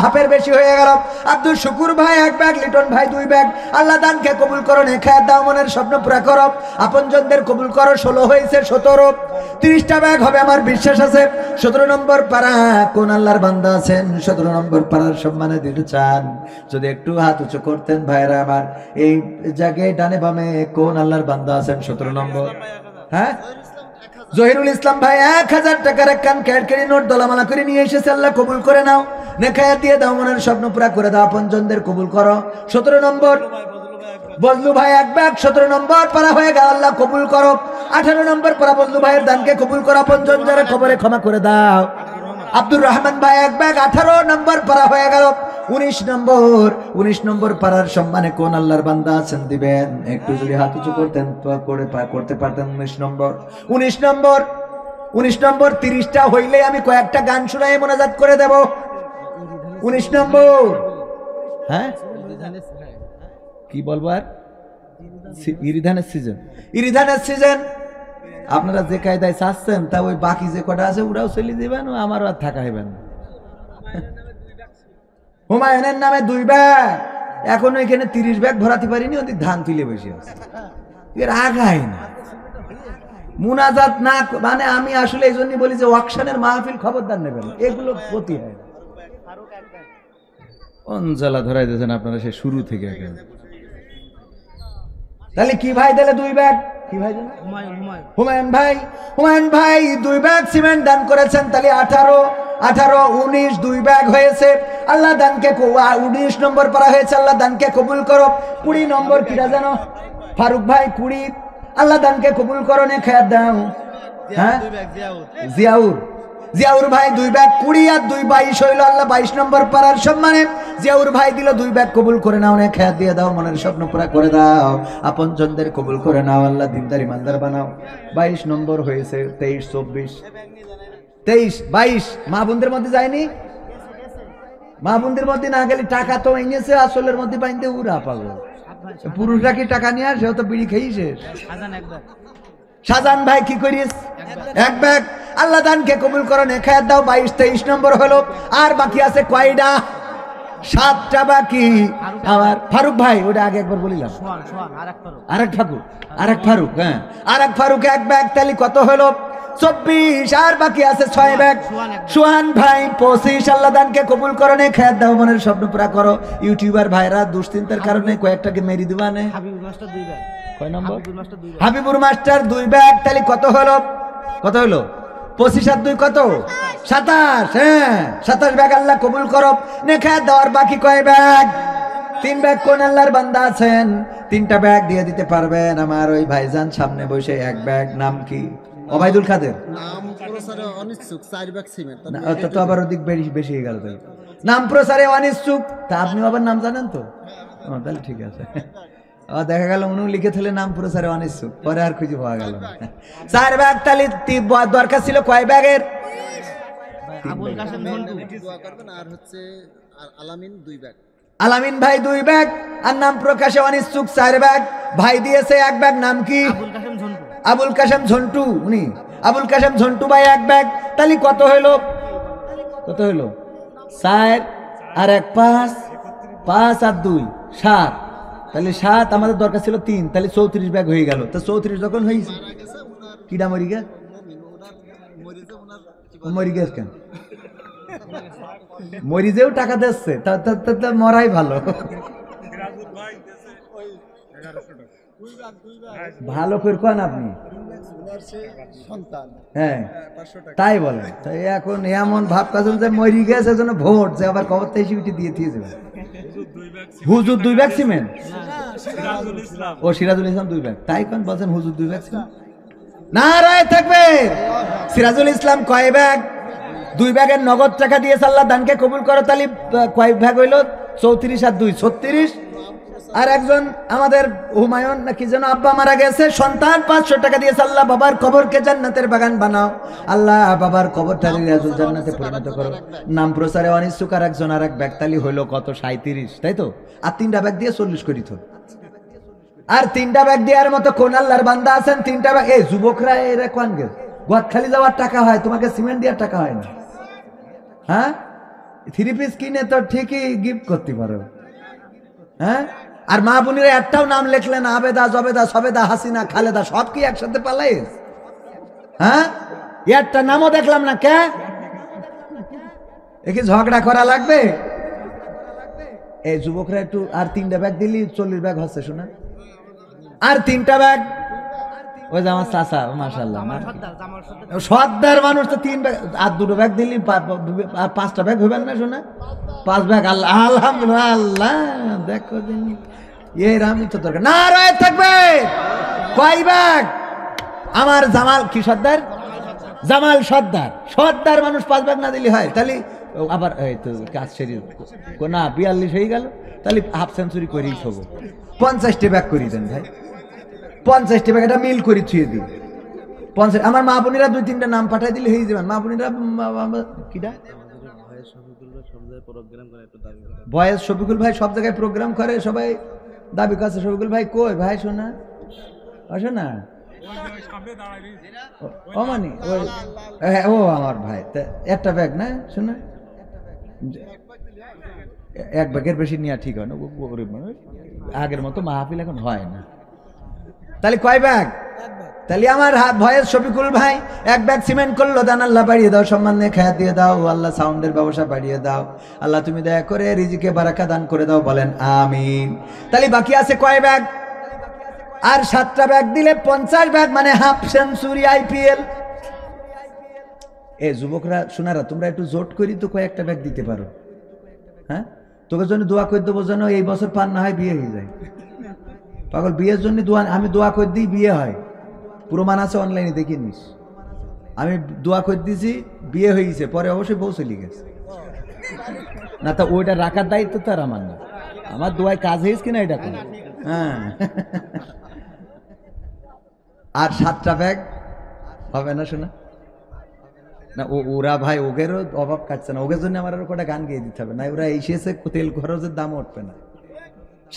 হাফের বেশি হয়ে গেল। আব্দুল শুকুর ভাই 1 ব্যাগ, লিটন ভাই 2 ব্যাগ। আল্লাহ দানকে কবুল করো, নেখায়াত দাও, মনের স্বপ্ন পুরা করো, আপনজনদের কবুল করো। 16 হয়েছে 17, 30টা ব্যাগ হবে আমার বিশ্বাস আছে। 17 নম্বর পাড়া কোন আল্লাহর বান্দা আছেন? 17 নম্বর পাড়ার সম্মানে দিতে চান? যদি একটু হাত উঁচু করতেন ভাইরা আমার। এই জায়গায় ডানে বামে কোন আল্লাহর বান্দা আছেন? 17 নম্বর। হ্যাঁ, জহিরুল ইসলাম ভাই 1000 টাকার একখান ক্যাডকেরি নোট দলামালা করে নিয়ে এসেছে, আল্লাহ কবুল করে নাও, নেখায়াত দিয়ে দাও, মনের স্বপ্ন পুরা করে দাও, আপনজনদের কবুল করো। 17 নম্বর বজলু ভাই 1 ব্যাগ, 17 নম্বর পারা হয়ে গেল, আল্লাহ কবুল করো। 18 নম্বর পারা বজলু ভাইয়ের দানকে কবুল করো, আপনজন যারা কবরে ক্ষমা করে দাও। আব্দুর রহমান ভাই 1 ব্যাগ, 18 নম্বর পারা হয়ে গেল। 19 নম্বর পাড়ার সম্মানে কোন আল্লাহর বান্দা আছেন? দিবেন একটু যদি হাত উঁচু করতেন, করতে পারতেন। 19 নম্বর 30টা হইলে আমি কয়েকটা গান শোনায় মোনাজাত করে দেব। 19 নম্বর। হ্যাঁ কি বলবো আর, ইরিধানের সিজন, ইরিধানের সিজন। আপনারা যে কায়দায় চাচ্ছেন তা ওই বাকি যে কটা আছে ওরাও চলে যাবেন, আমারও আর থাকা হইবেন না। হুমায়ুনের নামে 2 ব্যাগ, এখনো এখানে 30 ব্যাগ ভরাতে পারিনি, ওদের ধান তুলে বসে আছে, এর আগায় না মুনাজাত না। মানে আমি আসলে এই জন্যই বলি যে ওয়াকশনের মাহফিল খবরদার নেবেন, এগুলো ক্ষতি হয়। অঞ্চলা ধরাই দিয়েছেন আপনারা সে শুরু থেকে। তাহলে কি ভাই দিলে 2 ব্যাগ, কি ভাই দিলেন? হুমায়ুন ভাই, হুমায়ুন ভাই 2 ব্যাগ সিমেন্ট দান করেছেন, তাহলে 18, 19 2 ব্যাগ হয়েছে। আল্লাহ দানকে 19 নম্বর পড়া হয়েছে, আল্লাহ দানকে কবুল করো। 20 নম্বর কিরা জানো? ফারুক ভাই 20, আল্লাহ দানকে কবুল করো, নে খেয়ার দাও। হ্যাঁ জিয়াউর, জিয়াউর ভাই 2 ব্যাগ 20 আর 2 22 হইল, আল্লাহ 22 নম্বর পারার সম্মানে জিয়াউর ভাই দিল 2 ব্যাগ, কবুল করে নাও, নে খেয়ার দিয়ে দাও, মনের স্বপ্ন পুরা করে দাও, আপন জনদের কবুল করে নাও, আল্লাহ দিনদার ইমানদার বানাও। 22 নম্বর হয়েছে, 23 24 23 22 মা বোনদের মধ্যে যায়নি, মা বোনদের মধ্যে না গেলে টাকা তো এনেছে, আসলের মধ্যে বাইন্দে উড়া পাগল। পুরুষরা কি টাকা নিয়ে আসে? তো বিড়ি খেয়ে শেষ। শাহজান ভাই কি করিস? 1 ব্যাগ, আল্লাহ দানকে কবুল করো, নে খেয়ার দাও। 22 23 নম্বর হলো, আর বাকি আছে কয়টা? 7টা বাকি। আমার ফারুক ভাই, ওটা আগে একবার বলিলাম, আরেক ঠাকুর, আরেক ফারুক, হ্যাঁ আরেক ফারুক 1 ব্যাগ, তাহলে কত হলো? 24, আর বাকি আছে 6 ব্যাগ। সোহান ভাই 25, আল্লাহ দানকে কবুল করো, নে খেয়ার দাও, মনের স্বপ্ন পুরা করো। ইউটিউবার ভাইরা দুশ্চিন্তার কারণে কয়েকটাকে মেরি দিবানে। কয় নম্বর? হাবিবুর মাস্টার 2 ব্যাগ, তাহলে কত হলো? কত হলো? 25 আর 2 কত? 27। হ্যাঁ 27 ব্যাগ আল্লাহ কবুল করো, নে খেয়ার দেওয়ার বাকি কয় ব্যাগ? 3 ব্যাগ। কোন আল্লাহর বান্দা আছেন 3টা ব্যাগ দিয়ে দিতে পারবেন? আমার ওই ভাইজান সামনে বসে 1 ব্যাগ, নাম কি? ওবাইদুল কাদের, নাম প্রচারে অনিচ্ছুক, 4 ব্যাগ সিমেন্ট। তো আবার ওদিক বেশি হয়ে গেল, নাম প্রচারে অনিচ্ছুক। তা আপনি আবার নাম জানেন তো? তাহলে ঠিক আছে। দেখা গেল উনি লিখেছিলেন নাম প্রচারে অনিচ্ছুক, পরে আর খুঁজে পাওয়া গেল না। 4 ব্যাগ, তাহলে দরকার ছিল কয় ব্যাগের? আলামিন ভাই 2 ব্যাগ, আর নাম প্রকাশে অনিচ্ছুক 4 ব্যাগ। ভাই দিয়েছে 1 ব্যাগ, নাম কি? আবুল কাশেম ঝন্টু। উনি আবুল কাশেম ঝন্টু ভাই 1 ব্যাগ, তাহলে কত হইলো? কত হইলো? 4 আর 1 5, 5 আর 2 7, তাহলে 7, আমাদের দরকার ছিল 3, তাহলে 34 ব্যাগ হয়ে গেল। তো 34 যখন হয়েছে, কিডা মরি গে? মরি গেছ কেন? মরিজেও টাকা দিচ্ছে, মরাই ভালো। ভালো করে কোন আপনি? হ্যাঁ তাই বলেন। তাই এখন এমন ভাব কাছেন যে মরি গেছে জন্য ভোট, যে আবার খবর তাই সিবিটি দিয়ে দিয়ে যাবে। হুজুর 2 ব্যাগ সিমেন্ট, ও সিরাজুল ইসলাম 2 ব্যাগ, তাই কোন বলছেন হুজুর 2 ব্যাগ সিমেন্ট? নারায়ে তাকবীর। সিরাজুল ইসলাম কয় ব্যাগ? 2 ব্যাগের নগদ টাকা দিয়েছে, আল্লাহ দানকে কবুল করো। তাহলে কয় ভাগ হইল? 34 আর 2 36। আর একজন আমাদের হুমায়ুন নাকি যেন আব্বা মারা গেছে, সন্তান 500 টাকা দিয়েছে, আল্লাহ বাবার কবরকে জান্নাতের বাগান বানাও, আল্লাহ বাবার কবরটা রিয়াজুল জান্নাতে পরিণত করো। নাম প্রচারে অনিচ্ছুক আর একজন, আর 1 ব্যাগ, তালি হইলো কত? 37, তাই তো? আর 3টা ব্যাগ দিয়ে 40 করিত। আর 3টা ব্যাগ দেওয়ার মতো কোন আল্লাহর বান্দা আছেন? 3টা ব্যাগ। এই যুবকরা এরা কোন গে গোয়াখালি যাওয়ার টাকা হয়, তোমাকে সিমেন্ট দেওয়ার টাকা হয় না? হ্যাঁ 3 পিস কিনে তো ঠিকই গিফট করতে পারো। হ্যাঁ আর মা বোনেরা একটাও নাম লেখলেন, আবেদা জবেদা সবেদা হাসিনা খালেদা, সব কি একসাথে পালাই? হ্যাঁ একটা নামও দেখলাম না। কে একে ঝগড়া করা লাগবে? এই যুবকরা একটু, আর 3টা ব্যাগ দিলি 40 ব্যাগ হচ্ছে, শোনা? আর 3টা ব্যাগ। ওই যে আমার চাচা, মাশাআল্লাহ সর্দার মানুষ, তো 3 ব্যাগ আর 2 ব্যাগ দিলি 5টা ব্যাগ হইবেন না, শোনা? 5 ব্যাগ। আল্লাহ আলহামদুলিল্লাহ। দেখো দিন এই রামি তো দরকার। নারায়ে তাকবীর। কয় ব্যাগ? আমার জামাল কি সর্দার? জামাল সর্দার, সর্দার মানুষ 5 ব্যাগ না দিলে হয়? তাহলে আবার এই তো কাজ সেরি না 42 হয়ে গেল, তাহলে হাফ সেঞ্চুরি করেই থব। 50টা ব্যাগ করি দেন ভাই, 50টা ব্যাগ, এটা মিল করে ছুঁয়ে দিই 50। আমার মা বোনেরা 2-3টা নাম পাঠাই দিলে হয়ে যাবেন। মা বোনেরা কিটা বয়েস শফিকুল ভাই সব জায়গায় প্রোগ্রাম করে, সবাই দাবি করছে। শফিকুল ভাই কই ভাই? শোনা শোনা ও মানে ও আমার ভাই একটা ব্যাগ না শোনা, এক ব্যাগের বেশি নেওয়া ঠিক হয় না, আগের মতো মাহফিল এখন হয় না। তাহলে কয় ব্যাগ? তাহলে আমার ভয়েস শফিকুল ভাই এক ব্যাগ সিমেন্ট করলো, দান আল্লাহ বাড়িয়ে দাও, সম্মান দিয়ে খায়া দিয়ে দাও, আল্লাহ সাউন্ডের ব্যবসা বাড়িয়ে দাও, আল্লাহ তুমি দয়া করে রিজিকে বারাকা দান করে দাও, বলেন আমিন। তাহলে বাকি আছে কয় ব্যাগ? আর 7টা ব্যাগ দিলে 50 ব্যাগ, মানে হাফ সেঞ্চুরি IPL। এ যুবকরা শোনারা, তোমরা একটু জোট করি তো কয়েকটা ব্যাগ দিতে পারো। হ্যাঁ, তোকে জন্য দোয়া করে দেবো যেন এই বছর পান না হয়, বিয়ে হয়ে যায়। পাগল, বিয়ের জন্য দোয়া, আমি দোয়া করে দিই বিয়ে হয়, প্রমাণ আছে অনলাইনে দেখে নিস। আমি দোয়া করে দিয়েছি, বিয়ে হয়ে গেছে, পরে অবশ্যই বউ চলে গেছে। না তা ওইটা রাখার দায়িত্ব তো আর আমার না, আমার দোয়ায় কাজ হয়েছে কিনা এটা কোন। হ্যাঁ, আর 7টা ব্যাগ হবে না শোনা না, ওরা ভাই ওগেরও অভাব কাটছে না, ওগের জন্য আমার আরো কটা গান গিয়ে দিতে হবে না, ওরা এসেছে তেল খরচের দাম উঠবে না।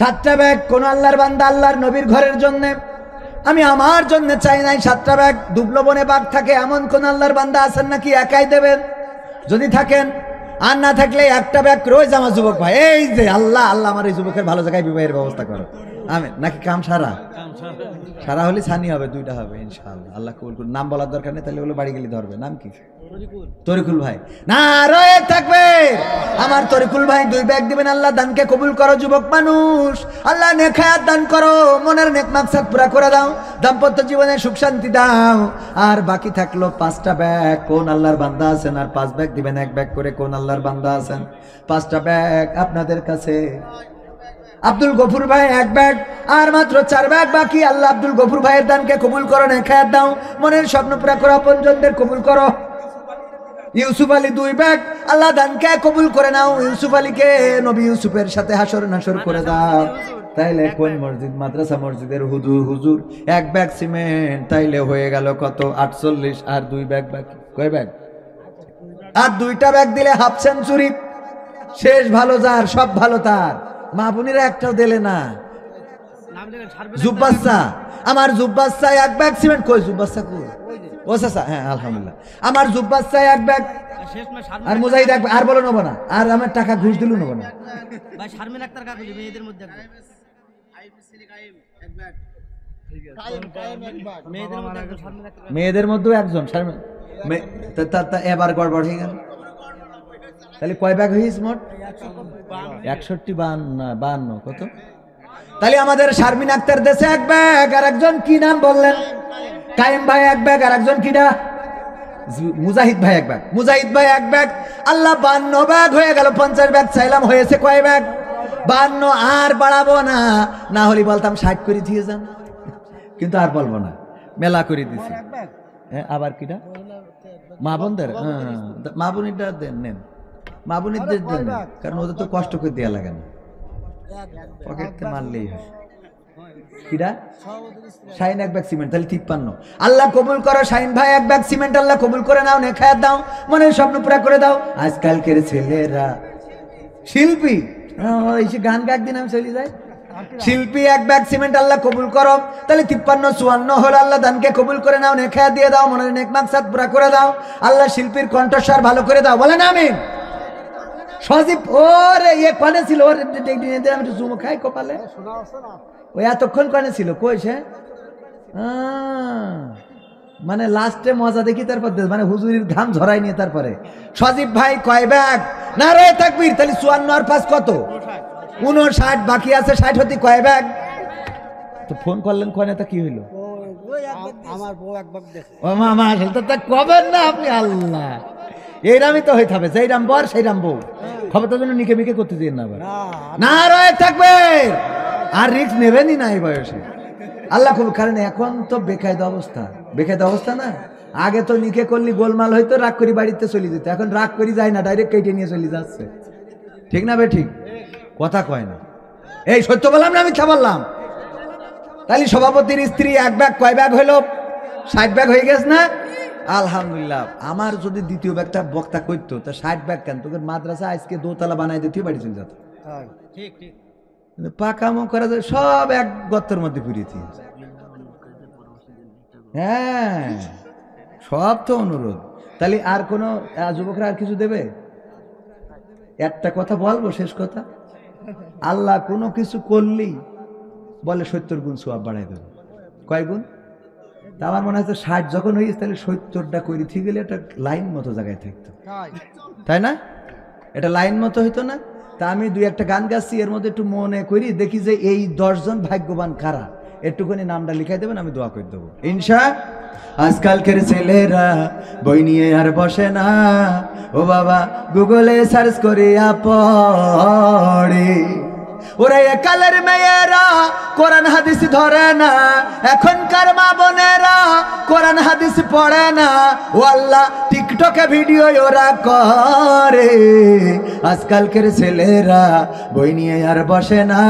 7টা ব্যাগ কোন আল্লাহর বান্দা আল্লাহর নবীর ঘরের জন্য, আমি আমার জন্য চাই নাই। 7টা ব্যাগ দুবলো বনে বাঘ থাকে এমন কোন আল্লাহর বান্দা আছেন নাকি একাই দেবেন? যদি থাকেন, আর না থাকলে একটা ব্যাগ রোজ আমার যুবক ভাই, এই যে আল্লাহ আল্লাহ আমার এই যুবকের ভালো জায়গায় বিবাহের ব্যবস্থা করো। আমি নাকি কাম সারা সারা হলে ছানি হবে, 2টা হবে ইনশাআল্লাহ, আল্লাহ কবুল করুন। নাম বলার দরকার নেই, তাহলে ওগুলো বাড়ি গেলে ধরবে। নাম কি? তরিকুল ভাই। না রয়ে থাকবে আমার তরিকুল ভাই, 2 ব্যাগ দিবেন। আল্লাহ দানকে কবুল করো যুবক মানুষ, আল্লাহ নেক হায়াত দান করো, মনের নেক মাকসাদ পুরা করে দাও, দাম্পত্য জীবনে সুখ শান্তি দাও। আর বাকি থাকলো 5টা ব্যাগ, কোন আল্লাহর বান্দা আছেন? আর 5 ব্যাগ দিবেন, 1 ব্যাগ করে কোন আল্লাহর বান্দা আছেন? 5টা ব্যাগ আপনাদের কাছে। আব্দুল গফুর ভাই 1 ব্যাগ, আর মাত্র 4 ব্যাগ বাকি। আল্লাহ আব্দুল গফুর ভাইয়ের দানকে কবুল করো, নেক হায়াত দাও, মনের স্বপ্ন পুরা করো, আপনজনদের কবুল করো। ইউসুফ আলী 2 ব্যাগ, আল্লাহ দানকে কবুল করে নাও, ইউসুফ আলীকে নবী ইউসুফের সাথে হাসর নাসর করে দাও। তাইলে কোন মসজিদ মাদ্রাসা মসজিদের হুজুর 1 ব্যাগ সিমেন্ট, তাইলে হয়ে গেল কত? 48। আর 2 ব্যাগ বাকি, কয় ব্যাগ? আর 2টা ব্যাগ দিলে হাফ সেঞ্চুরি শেষ। ভালো যার সব ভালো তার, মা বোনেরা একটাও দিলে না। জুব্বাসা, আমার জুব্বাসা 1 ব্যাগ সিমেন্ট, কই জুব্বাসা কই? ও চাচা, হ্যাঁ আলহামদুলিল্লাহ, আমার জুব্বাসা 1 ব্যাগ, আর মুজাহিদ 1 ব্যাগ। আর বলো নেবো না, আর আমার টাকা ঘুষ দিলু নেবো না। মেয়েদের মধ্যে একজন, এবার গড়বড় হয়ে গেল। তাহলে কয় ব্যাগ হয়েছে মোট? 61 কত? তাহলে আমাদের শারমিন আক্তার দেশে 1 ব্যাগ, আর একজন কি নাম বললেন? কাইম ভাই 1 ব্যাগ, আর একজন কিডা? মুজাহিদ ভাই 1 ব্যাগ। মুজাহিদ ভাই 1 ব্যাগ, আল্লাহ 52 ব্যাগ হয়ে গেল। 50 ব্যাগ চাইলাম, হয়েছে কয় ব্যাগ? 52। আর বাড়াবো না, না হলে বলতাম 60 করে দিয়ে যান, কিন্তু আর বলবো না, মেলা করে দিছি। হ্যাঁ, আবার কিডা? মা বোনদের, মা বোনিটা দেন, নেন মা বোনিদের দেন, কারণ ওদের তো কষ্ট করে দেওয়া লাগে না, পকেটে মারলেই হয়। কিরা? শাইন 1 ব্যাগ সিমেন্ট, তাহলে 53। আল্লাহ কবুল করো শাইন ভাই 1 ব্যাগ সিমেন্ট, আল্লাহ কবুল করে নাও, নেক হায়াত দাও, মনের স্বপ্ন পুরা করে দাও। আজকালকের ছেলেরা শিল্পী, এসে গান গাক দিন আমি চলে যাই। শিল্পী 1 ব্যাগ সিমেন্ট, আল্লাহ কবুল করো। তাহলে 53 54 হলো। আল্লাহ দানকে কবুল করে নাও, নেক হায়াত দিয়ে দাও, মনের নেক মাকসাদ পুরা করে দাও। আল্লাহ শিল্পীর কণ্ঠস্বর ভালো করে দাও, বলেন আমিন। সজীব ওরে এ কানে ছিল, ওর আমি জুম খাই কপালে, ওই এতক্ষণ কানে ছিল, কইছে মানে লাস্টে মজা দেখি, তারপর মানে হুজুরির ঘাম ঝরাই নিয়ে তারপরে। সজীব ভাই কয় ব্যাগ? না রে তাকবীর। তাহলে 54 আর 5 কত? 59। বাকি আছে 60 হতে কয় ব্যাগ? তো ফোন করলেন কয় না, তা কি হইলো? আমার বউ 1 ব্যাগ দেখে। ও মামা আসল তো তা কবেন না আপনি, আল্লাহ এইরামই তো হইতে হবে, যেই রাম বর সেই রাম বউ, খবরটার জন্য নিকে মিকে করতে দিন না। না রয়ে থাকবে, আর রিস্ক নেবেনই না এই বয়সে, আল্লাহ খুব। কারণ এখন তো বেকায়দা অবস্থা, বেকায়দা অবস্থা না। আগে তো নিকে করলি গোলমাল হইতো, রাগ করি বাড়িতে চলে যেত, এখন রাগ করি যায় না, ডাইরেক্ট কেটে নিয়ে চলে যাচ্ছে। ঠিক না বে? ঠিক কথা কয় না, এই সত্য বললাম না, আমি মিথ্যা বললাম? তাহলে সভাপতির স্ত্রী 1 ব্যাগ কয় ব্যাগ হইল? 60 ব্যাগ হয়ে গেছে না? আলহামদুলিল্লাহ। আমার যদি দ্বিতীয় ব্যাগটা বক্তা করতো তা 60 ব্যাগ কেন, তোকে মাদ্রাসা আজকে দোতলা বানাই দিতে বাড়ি চলে যেত। পাকামো করা যায় সব এক গর্তের মধ্যে পুরিয়েছি। হ্যাঁ, সব তো অনুরোধ। তাহলে আর কোনো যুবকরা আর কিছু দেবে? একটা কথা বলবো, শেষ কথা। আল্লাহ কোনো কিছু করলেই বলে 70 গুণ সওয়াব বাড়াই দেবে। কয় গুণ? তা আমার মনে হয় 60 যখন হয়েছে তাহলে 70টা করে ঠিক গেলে একটা লাইন মতো জায়গায় থাকতো, তাই না? এটা লাইন মতো হইতো না? তা আমি 2-1টা গান গাচ্ছি, এর মধ্যে একটু মনে করি, দেখি যে এই 10 জন ভাগ্যবান কারা, একটুখানি নামটা লিখাই দেবেন, আমি দোয়া করে দেবো ইনশা। আজকালকের ছেলেরা বই নিয়ে আর বসে না, ও বাবা গুগলে সার্চ করিয়া পড়ে। ওরে একালের মেয়েরা কোরআন হাদিস ধরে না, এখনকার মা বোনেরা কোরআন হাদিস পড়ে না। ও আল্লাহ, টিকটকে ভিডিও ওরা করে। আজকালকের ছেলেরা বই নিয়ে আর বসে না,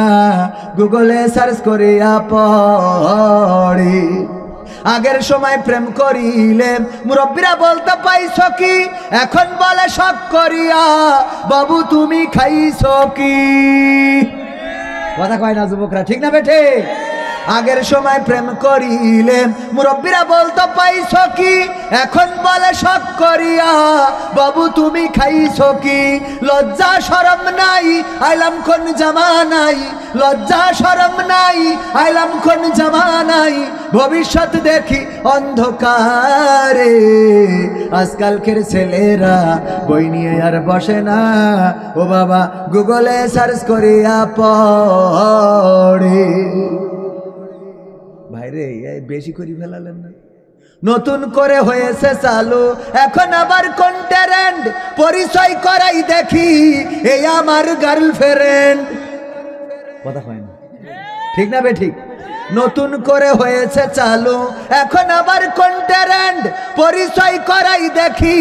গুগলে সার্চ করিয়া পড়ে। আগের সময় প্রেম করিলে মুরব্বীরা বলতে পাইছ কি, এখন বলে শখ করিয়া বাবু তুমি খাইছো কি? কথা কয় না যুবকরা, ঠিক না বেঠে? আগের সময় প্রেম করিলে মুরব্বীরা বলতে পাইছ কি, এখন বলে শখ করিয়া বাবু তুমি খাইছো কি? লজ্জা শরম নাই, আইলাম কোন জামানাই, লজ্জা শরম নাই, আইলাম কোন জামানাই, ভবিষ্যৎ দেখি অন্ধকারে। আজকালকের ছেলেরা বই নিয়ে আর বসে না, ও বাবা গুগলে সার্চ করিয়া পড়ে। ভাইরে বেশি করে ফেলালেন না? নতুন করে হয়েছে চালু এখন আবার কোন ট্রেন্ড, পরিচয় করাই দেখি এই আমার গার্লফ্রেন্ড। কথা হয় না, ঠিক না বে ঠিক? নতুন করে হয়েছে চালু এখন আবার কোন ট্রেন্ড, পরিচয় করাই দেখি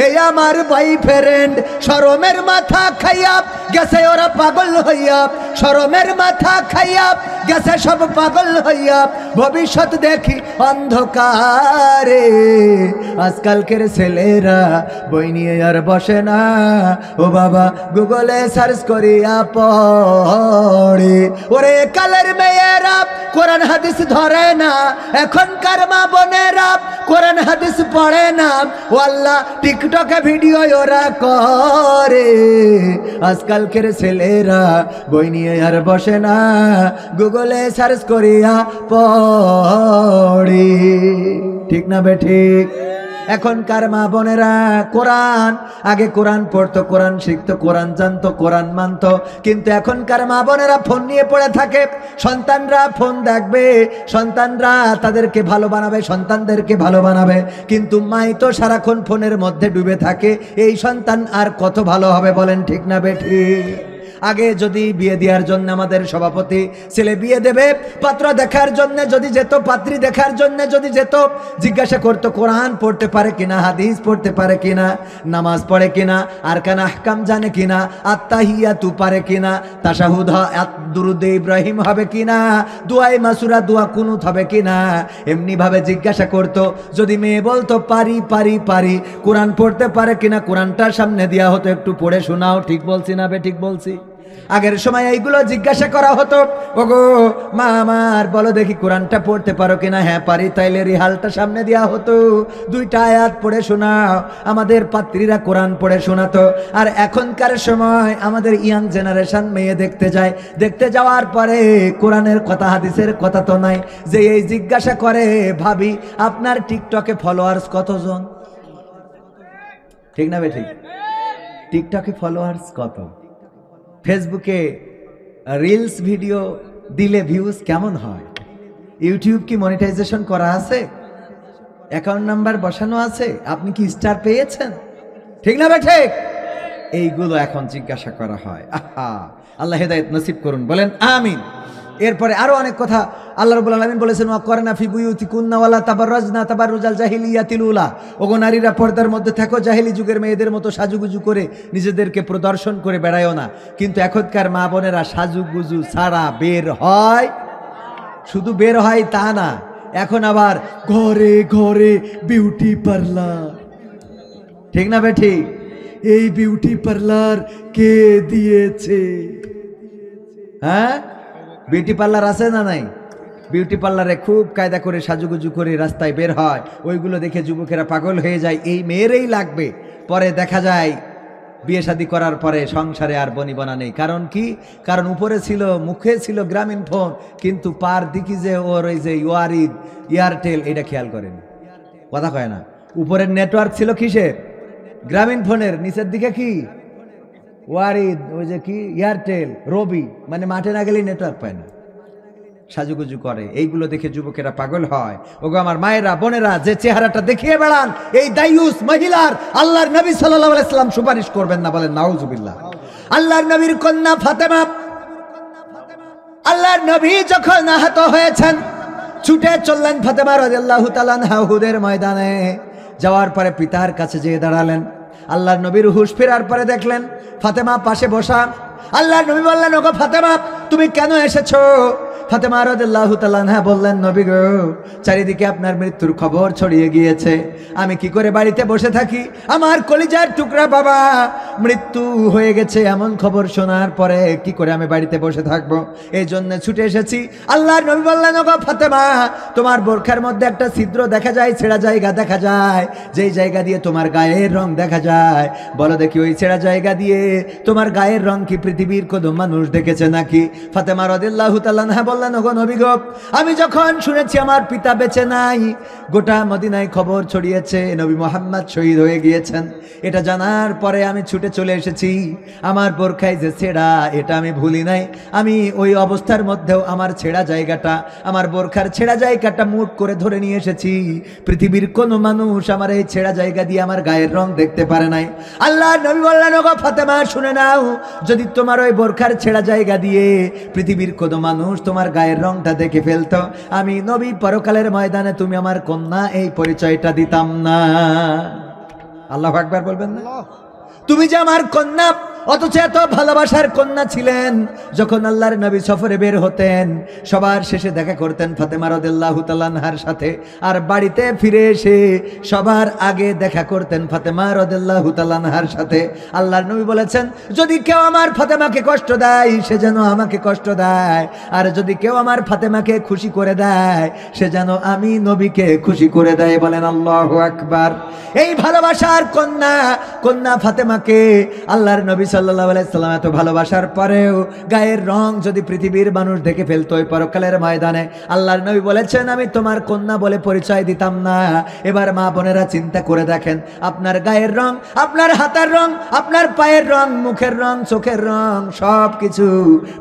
এই আমার বয়ফ্রেন্ড। শরমের মাথা খাইয়া গেছে ওরা পাগল হইয়া, শরমের মাথা খাইয়া গেছে সব পাগল হইয়া, ভবিষ্যৎ দেখি অন্ধকারে। আজকালকের ছেলেরা বই নিয়ে আর বসে না, ও বাবা গুগলে সার্চ করিয়া পড়ে। ওরে কালের মেয়েরা কোরআন হাদিস ধরে না, এখনকার মা বোনেরা কোরআন হাদিস পড়ে না। ও আল্লাহ, টিকটকে ভিডিও ওরা করে। আজকালকের ছেলেরা বই নিয়ে আর বসে না, গুগলে সার্চ করিয়া পড়ে। ঠিক না বে ঠিক? এখনকার মা বোনেরা কোরআন, আগে কোরআন পড়তো, কোরআন শিখতো, কোরআন জানতো, কোরআন মানতো, কিন্তু এখনকার মা বোনেরা ফোন নিয়ে পড়ে থাকে। সন্তানরা ফোন দেখবে, সন্তানরা তাদেরকে ভালো বানাবে, সন্তানদেরকে ভালো বানাবে, কিন্তু মাই তো সারাক্ষণ ফোনের মধ্যে ডুবে থাকে। এই সন্তান আর কত ভালো হবে বলেন, ঠিক না বেঠি? আগে যদি বিয়ে দেওয়ার জন্য আমাদের সভাপতি ছেলে বিয়ে দেবে, পাত্র দেখার জন্য যদি যেত, পাত্রী দেখার জন্য যদি যেত, জিজ্ঞাসা করতো কোরআন পড়তে পারে কিনা, হাদিস পড়তে পারে কিনা, নামাজ পড়ে কিনা, আরকান আহকাম জানে কিনা, আত্তাহিয়াতু পারে কিনা, তাশাহুদ দুরুদ ইব্রাহিম হবে কিনা, দুআয়ে মাসুরা দোয়া কুনুত হবে কিনা, এমনি ভাবে জিজ্ঞাসা করতো। যদি মেয়ে বলতো পারি পারি পারি, কোরআন পড়তে পারে কিনা, কোরআনটার সামনে দেওয়া হতো, একটু পড়ে শোনাও। ঠিক বলছি না বে ঠিক বলছি? আগের সময় এইগুলো জিজ্ঞাসা করা হতো, ওগো মা আমার বলো দেখি কোরআনটা পড়তে পারো কিনা? হ্যাঁ পারি। তাইলে রিহালটা সামনে দেওয়া হতো, 2টা আয়াত পড়ে শোনাও। আমাদের পাত্রীরা কোরআন পড়ে শোনাতো। আর এখনকার সময় আমাদের ইয়াং জেনারেশন মেয়ে দেখতে যায়, দেখতে যাওয়ার পরে কোরআনের কথা হাদিসের কথা তো নাই, যে এই জিজ্ঞাসা করে ভাবি আপনার টিকটকে ফলোয়ার্স কতজন? ঠিক না বে ঠিক? টিকটকে ফলোয়ার্স কত? ফেসবুকে রিলস ভিডিও দিলে ভিউজ কেমন হয়? ইউটিউব কি মনিটাইজেশন করা আছে? অ্যাকাউন্ট নাম্বার বসানো আছে? আপনি কি স্টার পেয়েছেন? ঠিক না বেঠে? এইগুলো এখন জিজ্ঞাসা করা হয়। আহা, আল্লাহ হেদায়েত নসিব করুন, বলেন আমিন। এরপরে আরো অনেক কথা আল্লাহ রাব্বুল আলামিন বলেছেন, ওয়া করনা ফি বুয়ুতিকুন্না ওয়ালা তাবাররাজনা তাবাররুজাল জাহিলিয়াতিল উলা। ওগো নারীরা পর্দার মধ্যে থাকো, জাহেলি যুগের মেয়েদের মতো সাজুগুজু করে নিজেদেরকে প্রদর্শন করে বেড়ায়ও না। কিন্তু এখনকার মা বোনেরা সাজুগুজু ছাড়া বের হয়, শুধু বের হয় তা না, এখন আবার ঘরে ঘরে বিউটি পার্লার, ঠিক না বেঠি? এই বিউটি পার্লার কে দিয়েছে? হ্যাঁ, বিউটি পার্লার আছে না নাই? বিউটি পার্লারে খুব কায়দা করে সাজুগুজু করে রাস্তায় বের হয়, ওইগুলো দেখে যুবকেরা পাগল হয়ে যায়, এই মেয়েরই লাগবে। পরে দেখা যায় বিয়ে শাদী করার পরে সংসারে আর বনিবনা নেই। কারণ কি? কারণ উপরে ছিল, মুখে ছিল গ্রামীণ ফোন, কিন্তু পার দিকে যে ওর ওই যে ওয়ারিদ এয়ারটেল, এটা খেয়াল করেন, কথা কয় না। উপরের নেটওয়ার্ক ছিল কিসের? গ্রামীণ ফোনের। নিচের দিকে কি? ওয়ারিদ, ওই যে কি এয়ারটেল, রবি, মানে মাঠে না গেলেই নেটওয়ার্ক পায় না, সাজুগুজু করে। এইগুলো দেখে যুবকেরা পাগল হয়। ওগো আমার মায়েরা, বোনেরা, যে চেহারাটা দেখিয়ে বেড়ান, এই দায়ুস মহিলার আল্লাহর নবী সাল্লাল্লাহু আলাইহি সাল্লাম সুপারিশ করবেন না? বলেন নাউজুবিল্লাহ। আল্লাহর নবীর কন্যা ফাতেমা, আল্লাহর নবী যখন আহত হয়েছেন, ছুটে চললেন ফাতেমা রাদিয়াল্লাহু তাআলা আনহা উহুদের ময়দানে। যাওয়ার পরে পিতার কাছে যেয়ে দাঁড়ালেন। আল্লাহর নবীর হুঁশ ফেরার পরে দেখলেন ফাতেমা পাশে বসা। আল্লাহর নবী বললেন, ওগো ফাতেমা, তুমি কেন এসেছো? ফাতেমা রাদিয়াল্লাহু তাআলা আনহা বললেন, নবী গো, চারিদিকে আপনার মৃত্যুর খবর ছড়িয়ে গিয়েছে, আমি কি করে বাড়িতে বসে থাকি? আমার কলিজার টুকরা বাবা মৃত্যু হয়ে গেছে, এমন খবর শোনার পরে কি করে আমি বাড়িতে বসে থাকবো? এই জন্য ছুটে এসেছি। আল্লাহর নবী বললেন, ওগো ফাতেমা, তোমার বোরখার মধ্যে একটা ছিদ্র দেখা যায়, ছেঁড়া জায়গা দেখা যায়, যেই জায়গা দিয়ে তোমার গায়ের রং দেখা যায়। বলো দেখি, ওই ছেঁড়া জায়গা দিয়ে তোমার গায়ের রং কি পৃথিবীর কোনো মানুষ দেখেছে নাকি? ফাতেমা রাদিয়াল্লাহু তাআলা আনহা বললেন, ওগো নবী গো, আমি যখন শুনেছি আমার পিতা বেঁচে নাই, গোটা মদিনায় খবর ছড়িয়েছে নবী মুহাম্মদ শহীদ হয়ে গিয়েছেন, এটা জানার পরে আমি ছুটে চলে এসেছি। আমার বোরখায় যে ছেঁড়া, এটা আমি ভুলি নাই। আমি ওই অবস্থার মধ্যেও আমার ছেঁড়া জায়গাটা, আমার বোরখার ছেঁড়া জায়গাটা মুঠ করে ধরে নিয়ে এসেছি। পৃথিবীর কোনো মানুষ আমার এই ছেঁড়া জায়গা দিয়ে আমার গায়ের রং দেখতে পারে নাই। আল্লাহর নবী বললেন, ওগো ফাতেমা, শুনে নাও, যদি তোমার ওই বোরখার ছেঁড়া জায়গা দিয়ে পৃথিবীর কোনো মানুষ তোমার গায়ের রংটা দেখে ফেলতো, আমি নবী পরকালের ময়দানে তুমি আমার কন্যা, এই পরিচয়টা দিতাম না। আল্লাহু আকবার বলবেন না? তুমি যে আমার কন্যা, অথচ এত ভালোবাসার কন্যা ছিলেন। যখন আল্লাহর নবী সফরে বের হতেন, সবার শেষে দেখা করতেন ফাতেমা রাদিয়াল্লাহু তাআলা আনহার সাথে, আর বাড়িতে ফিরে এসে সবার আগে দেখা করতেন ফাতেমা রাদিয়াল্লাহু তাআলা আনহার সাথে। আল্লাহর নবী বলেছেন, যদি কেউ আমার ফাতেমাকে কষ্ট দেয়, সে যেন আমাকে কষ্ট দেয়, আর যদি কেউ আমার ফাতেমাকে খুশি করে দেয়, সে যেন আমি নবীকে খুশি করে দেয়। বলেন আল্লাহু আকবার। এই ভালোবাসার কন্যা, কন্যা ফাতেমাকে আল্লাহর নবী সাল্লাল্লাহু আলাইহি সাল্লাম এত ভালোবাসার পরেও গায়ের রং যদি পৃথিবীর মানুষ দেখে ফেলতো ওই পরকালের ময়দানে, আল্লাহর নবী বলেছেন, আমি তোমার কন্যা বলে পরিচয় দিতাম না। এবার মা বোনেরা চিন্তা করে দেখেন, আপনার গায়ের রং, আপনার হাতের রং, আপনার পায়ের রং, মুখের রং, চোখের রং, সব কিছু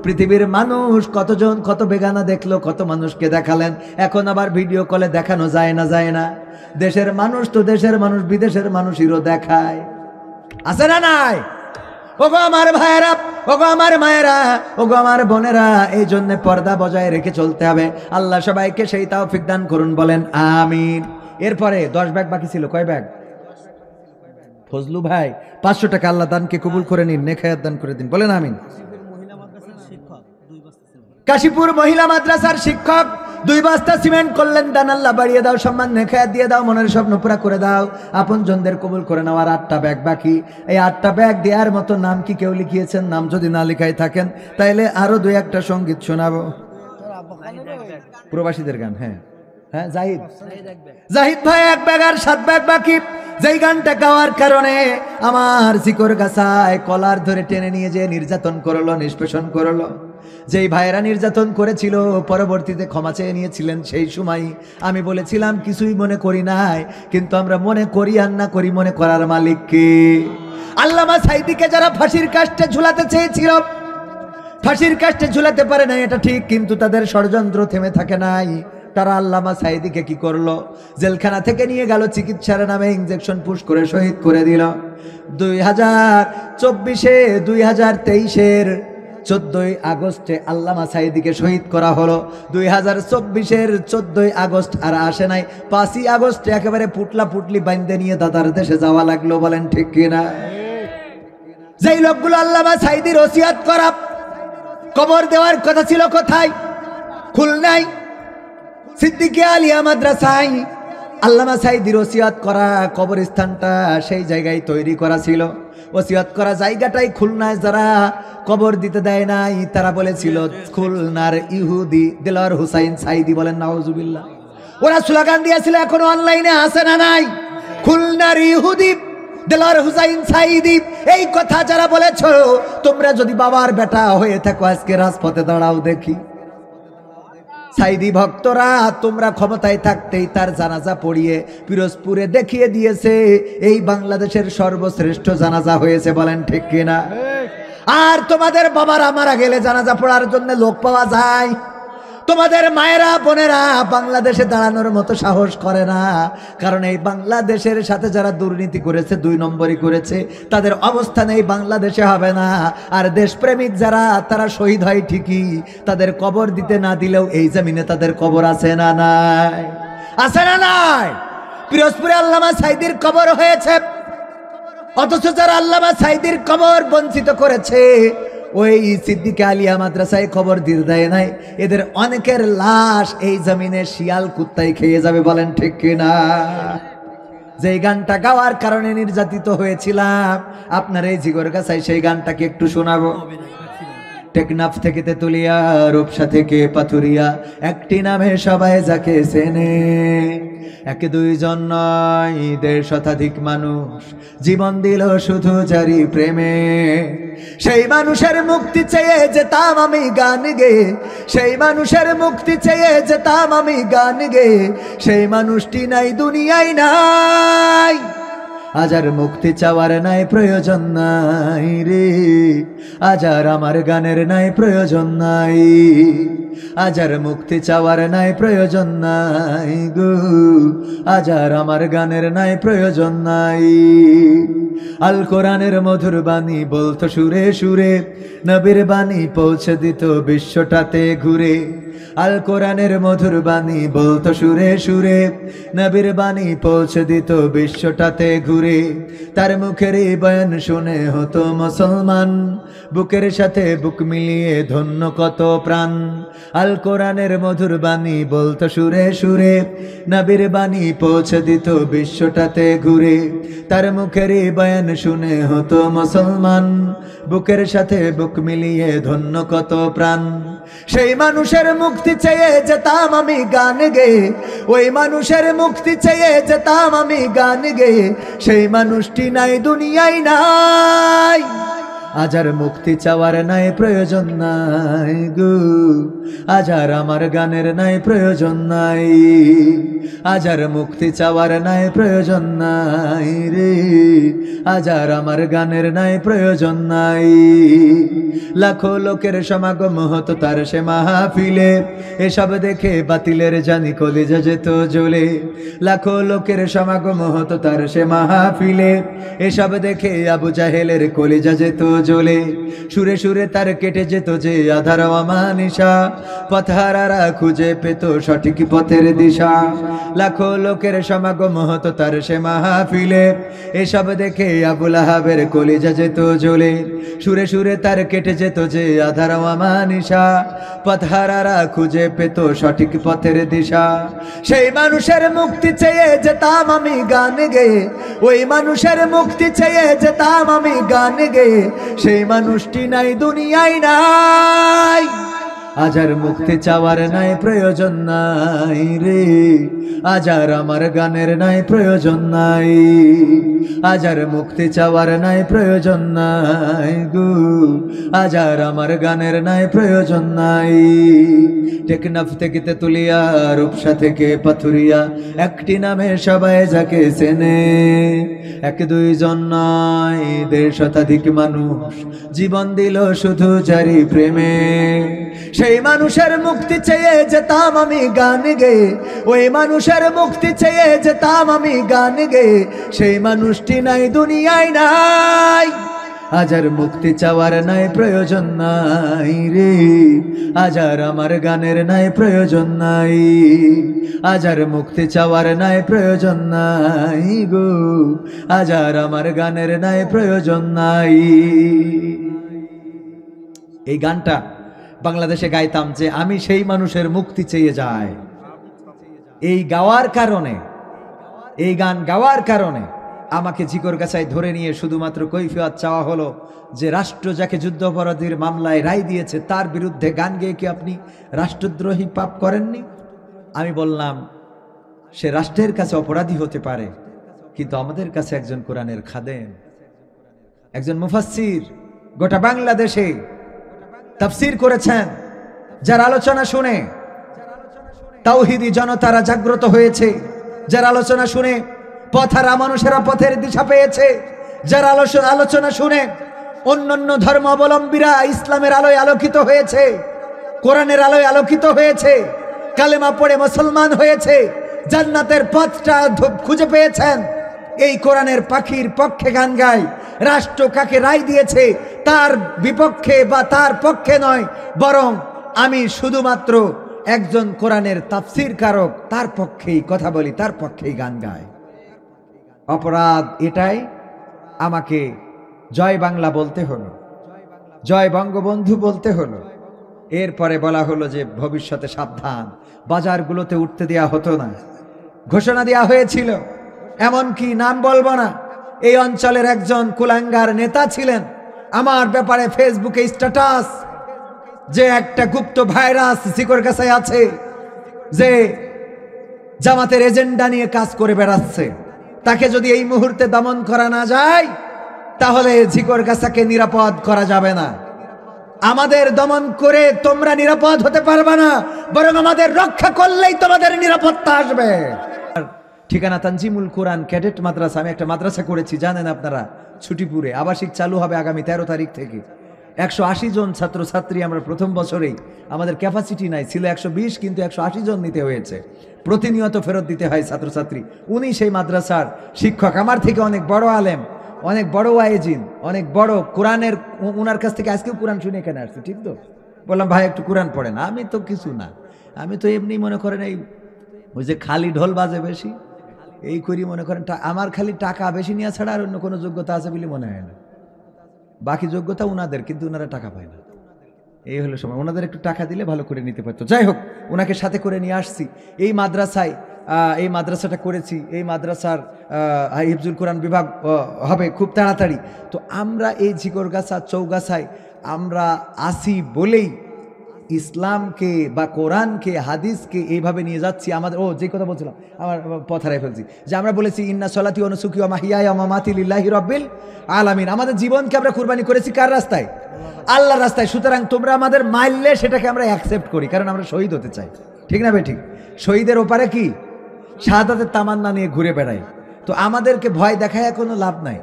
পৃথিবীর মানুষ কতজন, কত বেগানা দেখলো, কত মানুষকে দেখালেন। এখন আবার ভিডিও কলে দেখানো যায় না? যায় না? দেশের মানুষ তো দেশের মানুষ, বিদেশের মানুষেরও দেখায়, আছে না নাই? ওগো আমার ভাইয়েরা, ওগো আমার মায়েরা, ওগো আমার বোনেরা, এই জন্য পর্দা বজায় রেখে চলতে হবে। আল্লাহ সবাইকে সেই তৌফিক দান করুন, বলেন আমিন। এরপরে 10 ব্যাগ বাকি ছিল। কয় ব্যাগ? ফজলু ভাই 500 টাকা আল্লাহ দানকে কবুল করে নিন, নেখায়াত দান করে দিন, বলেন আমিন। কাশীপুর মহিলা মাদ্রাসার শিক্ষক 2 বস্তা সিমেন্ট করলেন দান, আল্লাহ বাড়িয়ে দাও, সম্মান নেখায়াত দিয়ে দাও, মনের স্বপ্ন পুরা করে দাও, আপন জনদের কবুল করে নাও। আর 8টা ব্যাগ বাকি। এই 8টা ব্যাগ দেওয়ার মতো নাম কি কেউ লিখিয়েছেন? নাম যদি না লিখাই থাকেন, তাইলে আরো 2-1টা সঙ্গীত শোনাবো, প্রবাসীদের গান। হ্যাঁ হ্যাঁ, জাহিদ ভাই 1 ব্যাগ আর 7 ব্যাগ বাকি। যেই গানটা গাওয়ার কারণে আমার শিকর গাছায় কলার ধরে টেনে নিয়ে যে নির্যাতন করলো, নিষ্পেষণ করলো, যেই ভাইয়েরা নির্যাতন করেছিল পরবর্তীতে ক্ষমা চেয়ে নিয়েছিলেন, সেই সময় আমি বলেছিলাম কিছুই মনে করি নাই, কিন্তু আমরা মনে করি আর না করি, মনে করার মালিক কে? আল্লামা সাঈদীকে যারা ফাঁসির কাস্টে ঝুলাতে চেয়েছিল, ফাঁসির কাস্টে ঝুলাতে পারে নাই, এটা ঠিক, কিন্তু তাদের ষড়যন্ত্র থেমে থাকে নাই। তারা আল্লামা সাঈদীকে কি করলো? জেলখানা থেকে নিয়ে গেল, চিকিৎসার নামে ইনজেকশন পুশ করে শহীদ করে দিল। 2024-এ 2023-এর 14ই আগস্টে আল্লামা সাঈদীকে শহীদ করা হলো। 2024-এর 14ই আগস্ট আর আসে নাই, 5ই আগস্টে একেবারে পুটলা পুটলি বাঁধতে নিয়ে দাদার দেশে যাওয়া লাগলো, বলেন ঠিক কিনা? যেই লোকগুলো আল্লামা সাঈদীর ওসিয়াত করা, কবর দেওয়ার কথা ছিল কোথায়? খুলনায়। সিদ্দিকী আলিয়া মাদ্রাসায় আল্লামা সাঈদীর ওসিয়ত করা কবরস্থানটা সেই জায়গায় তৈরি করা ছিল। ওসিয়ত করা জায়গাটাই খুলনায় যারা কবর দিতে দেয় নাই তারা বলেছিল খুলনার ইহুদি দেলোয়ার হুসাইন সাঈদী, বলেন নাউজুবিল্লাহ। ওরা স্লোগান দিয়েছিল, এখনো অনলাইনে আছে না নাই, খুলনার ইহুদি দেলোয়ার হুসাইন সাঈদী। এই কথা যারা বলেছো, তোমরা যদি বাবার বেটা হয়ে থাকো আজকে রাজপথে দাঁড়াও দেখি। সাঈদী ভক্তরা তোমরা ক্ষমতায় থাকতেই তার জানাজা পড়িয়ে পিরোজপুরে দেখিয়ে দিয়েছে এই বাংলাদেশের সর্বশ্রেষ্ঠ জানাজা হয়েছে, বলেন ঠিক কিনা? আর তোমাদের বাবারা মারা গেলে জানাজা পড়ার জন্য লোক পাওয়া যায়, তোমাদের মায়েরা বোনেরা বাংলাদেশে দাঁড়ানোর মতো সাহস করে না, কারণ এই বাংলাদেশের সাথে যারা দুর্নীতি করেছে, 2 নম্বরই করেছে, তাদের অবস্থান এই বাংলাদেশে হবে না। আর দেশপ্রেমিক যারা তারা শহীদ হয় ঠিকই, তাদের কবর দিতে না দিলেও এই জমিনে তাদের কবর আছে না নাই? আছে না নাই? পিরোজপুরে আল্লামা সাঈদীর কবর হয়েছে, অথচ যারা আল্লামা সাঈদীর কবর বঞ্চিত করেছে ওই সিদ্দিকী আলিয়া মাদ্রাসায় খবর দিতে দেয় নাই, এদের অনেকের লাশ এই জমিনে শিয়াল কুত্তায় খেয়ে যাবে, বলেন ঠিক কিনা? যে গানটা গাওয়ার কারণে নির্যাতিত হয়েছিলাম, আপনার এই জিগরগাছায় সেই গানটাকে একটু শোনাবো। টেকনাফ থেকে তেতুলিয়া, রূপসা থেকে পাথুরিয়া, একটি নামে সবাই যাকে চেনে। 1-2 জন নয়, 1.5 শতাধিক মানুষ জীবন দিল শুধু জারি প্রেমে। সেই মানুষের মুক্তি চেয়ে যেতাম আমি গান গে, সেই মানুষের মুক্তি চেয়ে যেতাম আমি গান গে, সেই মানুষটি নাই দুনিয়ায় নাই। আজ আর মুক্তি চাওয়ার নাই প্রয়োজন নাই রে, আজ আর আমার গানের নাই প্রয়োজন নাই, আজ আর মুক্তি চাওয়ার নাই প্রয়োজন নাই গো, আজ আর আমার গানের নাই প্রয়োজন নাই। আল কোরআনের মধুর বাণী বলতো সুরে সুরে, নবীর বাণী পৌঁছে দিত বিশ্বটাতে ঘুরে। আল কোরআনের মধুর বাণী বলতো সুরে সুরে, নবীর বাণী পৌঁছে দিত বিশ্বটাতে ঘুরে। তার মুখের বয়ান শুনে হতো মুসলমান, বুকের সাথে বুক মিলিয়ে ধন্য কত প্রাণ। আল কোরআনের মধুর বাণী বলতো সুরে সুরে, নবীর বাণী পৌঁছে দিত বিশ্বটাতে ঘুরে। তার মুখের বয়ান শুনে হতো মুসলমান, বুকের সাথে বুক মিলিয়ে ধন্য কত প্রাণ। সেই মানুষের মুক্তি চেয়ে যেতাম আমি গান গে, ওই মানুষের মুক্তি চেয়ে যেতাম আমি গান গে, সেই মানুষটি নাই দুনিয়ায় নাই। আজ আর মুক্তি চাওয়ার নাই প্রয়োজন নাই গো, আজ আর আমার গানের নাই প্রয়োজন নাই, আজ আর মুক্তি চাওয়ার নাই প্রয়োজন নাই রে, আজ আর আমার গানের নাই প্রয়োজন নাই। লাখো লোকের সমাগম হতো তার সে মাহফিলে, এসব দেখে বাতিলের জানি কলিজা যেত জ্বলে। লাখো লোকের সমাগম হতো তার সে মাহফিলে, এসব দেখে আবু জাহেলের কলিজা যেত জ্বলে। সুরে সুরে তার কেটে যেত যে আধার অমানিসা, পথহারারা খুঁজে পেত সঠিক পথের দিশা। লাখো লোকের সমাগম হতো তার সে মাহফিলে, এসব দেখে আবু লাহাবের কলিজা যেত জ্বলে। সুরে সুরে তার কেটে যেত যে আধার অমানিসা, পথহারারা খুঁজে পেত সঠিক পথের দিশা। সেই মানুষের মুক্তি চেয়ে যেতাম আমি গান গে, ওই মানুষের মুক্তি চেয়ে যেতাম আমি গান গে, সেই মানুষটি নাই দুনিয়ায় নাই। আজ আর মুক্তি চাওয়ার নাই প্রয়োজন নাই রে, আজ আর আমার গানের নাই প্রয়োজন নাই, আজ আর মুক্তি চাওয়ার নাই প্রয়োজন নাই গো, আজ আর আমার গানের নাই প্রয়োজন নাই। টেকনাফ থেকে তেতুলিয়া, রূপসা থেকে পাথুরিয়া, একটি নামে সবাই যাকে চেনে। 1-2 জন নয়, 1.5 শতাধিক মানুষ জীবন দিল শুধু জারি প্রেমে। সেই মানুষের মুক্তি চেয়ে যেতাম আমি গান গে, ওই মানুষের মুক্তি চেয়ে যেতাম আমি গান গে, সেই মানুষটি নাই দুনিয়ায় নাই। আজ আর মুক্তি চাওয়ার নাই প্রয়োজন নাই রে, আজ আর আমার গানের নাই প্রয়োজন নাই, আজ আর মুক্তি চাওয়ার নাই প্রয়োজন নাই গো, আজ আর আমার গানের নাই প্রয়োজন নাই। এই গানটা বাংলাদেশে গাইতাম যে আমি সেই মানুষের মুক্তি চেয়ে যাই, এই গাওয়ার কারণে, এই গান গাওয়ার কারণে আমাকে ঝিকরগাছায় ধরে নিয়ে শুধুমাত্র কৈফিয়ত চাওয়া হলো যে রাষ্ট্র যাকে যুদ্ধাপরাধীর মামলায় রায় দিয়েছে তার বিরুদ্ধে গান গেয়ে কি আপনি রাষ্ট্রদ্রোহী পাপ করেননি? আমি বললাম সে রাষ্ট্রের কাছে অপরাধী হতে পারে, কিন্তু আমাদের কাছে একজন কোরআনের খাদেম, একজন মুফাসসির, গোটা বাংলাদেশে তাফসীর করেছেন, যার আলোচনা শুনে তাওহীদি জনতারা জাগ্রত হয়েছে, যার আলোচনা শুনে পথহারা মানুষেরা পথের দিশা পেয়েছে, যার আলোচনা শুনে অন্যান্য ধর্মাবলম্বীরা ইসলামের আলোয় আলোকিত হয়েছে, কোরআনের আলোয় আলোকিত হয়েছে, কালেমা পড়ে মুসলমান হয়েছে, জান্নাতের পথটা খুঁজে পেয়েছেন। এই কোরআনের পাখির পক্ষে গান গায়। রাষ্ট্র কাকে রায় দিয়েছে তার বিপক্ষে বা তার পক্ষে নয়, বরং আমি শুধুমাত্র একজন কোরআনের তাফসীর কারক, তার পক্ষেই কথা বলি, তার পক্ষেই গান গায়। অপরাধ এটাই, আমাকে জয় বাংলা বলতে হলো, জয় বঙ্গবন্ধু বলতে হলো। এরপরে বলা হলো যে ভবিষ্যতে সাবধান, বাজারগুলোতে উঠতে দেয়া হতো না, ঘোষণা দেওয়া হয়েছিল। এমনকি নাম বলবো না, এই অঞ্চলের একজন কুলাঙ্গার নেতা ছিলেন, আমার ব্যাপারে ফেসবুকে স্ট্যাটাস যে একটা গুপ্ত ভাইরাস ঝিকরগাছায় আছে, যে জামাতের এজেন্ডা নিয়ে কাজ করে বেড়াচ্ছে, তাকে যদি এই মুহূর্তে দমন করা না যায় তাহলে ঝিকরগাছাকে নিরাপদ করা যাবে না। আমাদের দমন করে তোমরা নিরাপদ হতে পারবে না, বরং আমাদের রক্ষা করলেই তোমাদের নিরাপত্তা আসবে। ঠিকানা তানজিমুল কোরআন ক্যাডেট মাদ্রাসা। আমি একটা মাদ্রাসা করেছি জানেন আপনারা, ছুটিপুরে, আবাসিক চালু হবে আগামী 13 তারিখ থেকে। 180 জন ছাত্রছাত্রী আমরা প্রথম বছরেই, আমাদের ক্যাপাসিটি নাই, ছিল 120, কিন্তু 180 জন নিতে হয়েছে। প্রতিনিয়ত ফেরত দিতে হয় ছাত্রছাত্রী। উনি সেই মাদ্রাসার শিক্ষক, আমার থেকে অনেক বড় আলেম, অনেক বড় ওয়াইজিন, অনেক বড় কোরআনের। উনার কাছ থেকে আজকেও কোরআন শুনে এখানে আসছি, ঠিক তো? বললাম ভাই একটু কোরআন পড়েন। আমি তো কিছু না, আমি তো এমনি মনে করেন এই ওই যে খালি ঢোল বাজে বেশি, এই করি মনে করেন। আমার খালি টাকা বেশি নেওয়া ছাড়া আর অন্য কোনো যোগ্যতা আছে বলে মনে হয় না। বাকি যোগ্যতা উনাদের, কিন্তু উনারা টাকা পায় না। এই হলো সময়, ওনাদের একটু টাকা দিলে ভালো করে নিতে পারতো। যাই হোক, ওনাকে সাথে করে নিয়ে আসছি এই মাদ্রাসায়। এই মাদ্রাসাটা করেছি, এই মাদ্রাসার হিফজুল কোরআন বিভাগ হবে খুব তাড়াতাড়ি। তো আমরা এই ঝিকরগাছা চৌগাছায় আমরা আসি বলেই ইসলামকে বা কোরআনকে, হাদিসকে এইভাবে নিয়ে যাচ্ছি। আমাদের যে কথা বলছিলাম, আমার পথ হারাই ফেলছি, যে আমরা বলেছি ইন্না সলাতি ওয়া নুসুকি ওয়া মাহইয়ায়া ওয়া মামাতি লিল্লাহি রাব্বিল আলামিন। আমাদের জীবনকে আমরা কুরবানি করেছি কার রাস্তায়? আল্লাহর রাস্তায়। সুতরাং তোমরা আমাদের মারলে সেটাকে আমরা অ্যাকসেপ্ট করি, কারণ আমরা শহীদ হতে চাই, ঠিক না ভাই? ঠিক। শহীদের ওপারে কি শাহাদাতের তামান্না নিয়ে ঘুরে বেড়াই। তো আমাদেরকে ভয় দেখায় কোনো লাভ নাই।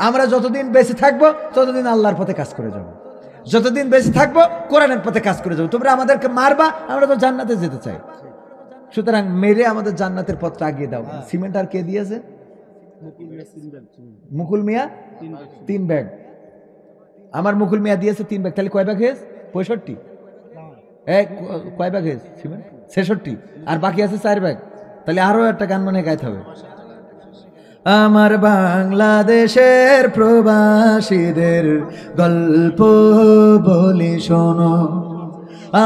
আমরা যতদিন বেঁচে থাকবো ততদিন আল্লাহর পথে কাজ করে যাবো, যতদিন বেঁচে থাকবো কোরআনের পথে কাজ করে যাবো। তোমরা আমাদেরকে মারবা, আমরা তো জান্নাতে যেতে চাই। সুতরাং মেরে আমাদের জান্নাতের পথটা আগিয়ে দাও। সিমেন্ট আর কে দিয়েছে? মুকুল মিয়া 3 ব্যাগ। আমার মুকুল মিয়া দিয়েছে 3 ব্যাগ। তাহলে কয় ব্যাগ হয়েছে? 65। কয় ব্যাগ হয়েছে সিমেন্ট? 66। আর বাকি আছে 4 ব্যাগ। তাহলে আরো একটা গান মনে গাইতে হবে। আমার বাংলাদেশের প্রবাসীদের গল্প বলি শোনো,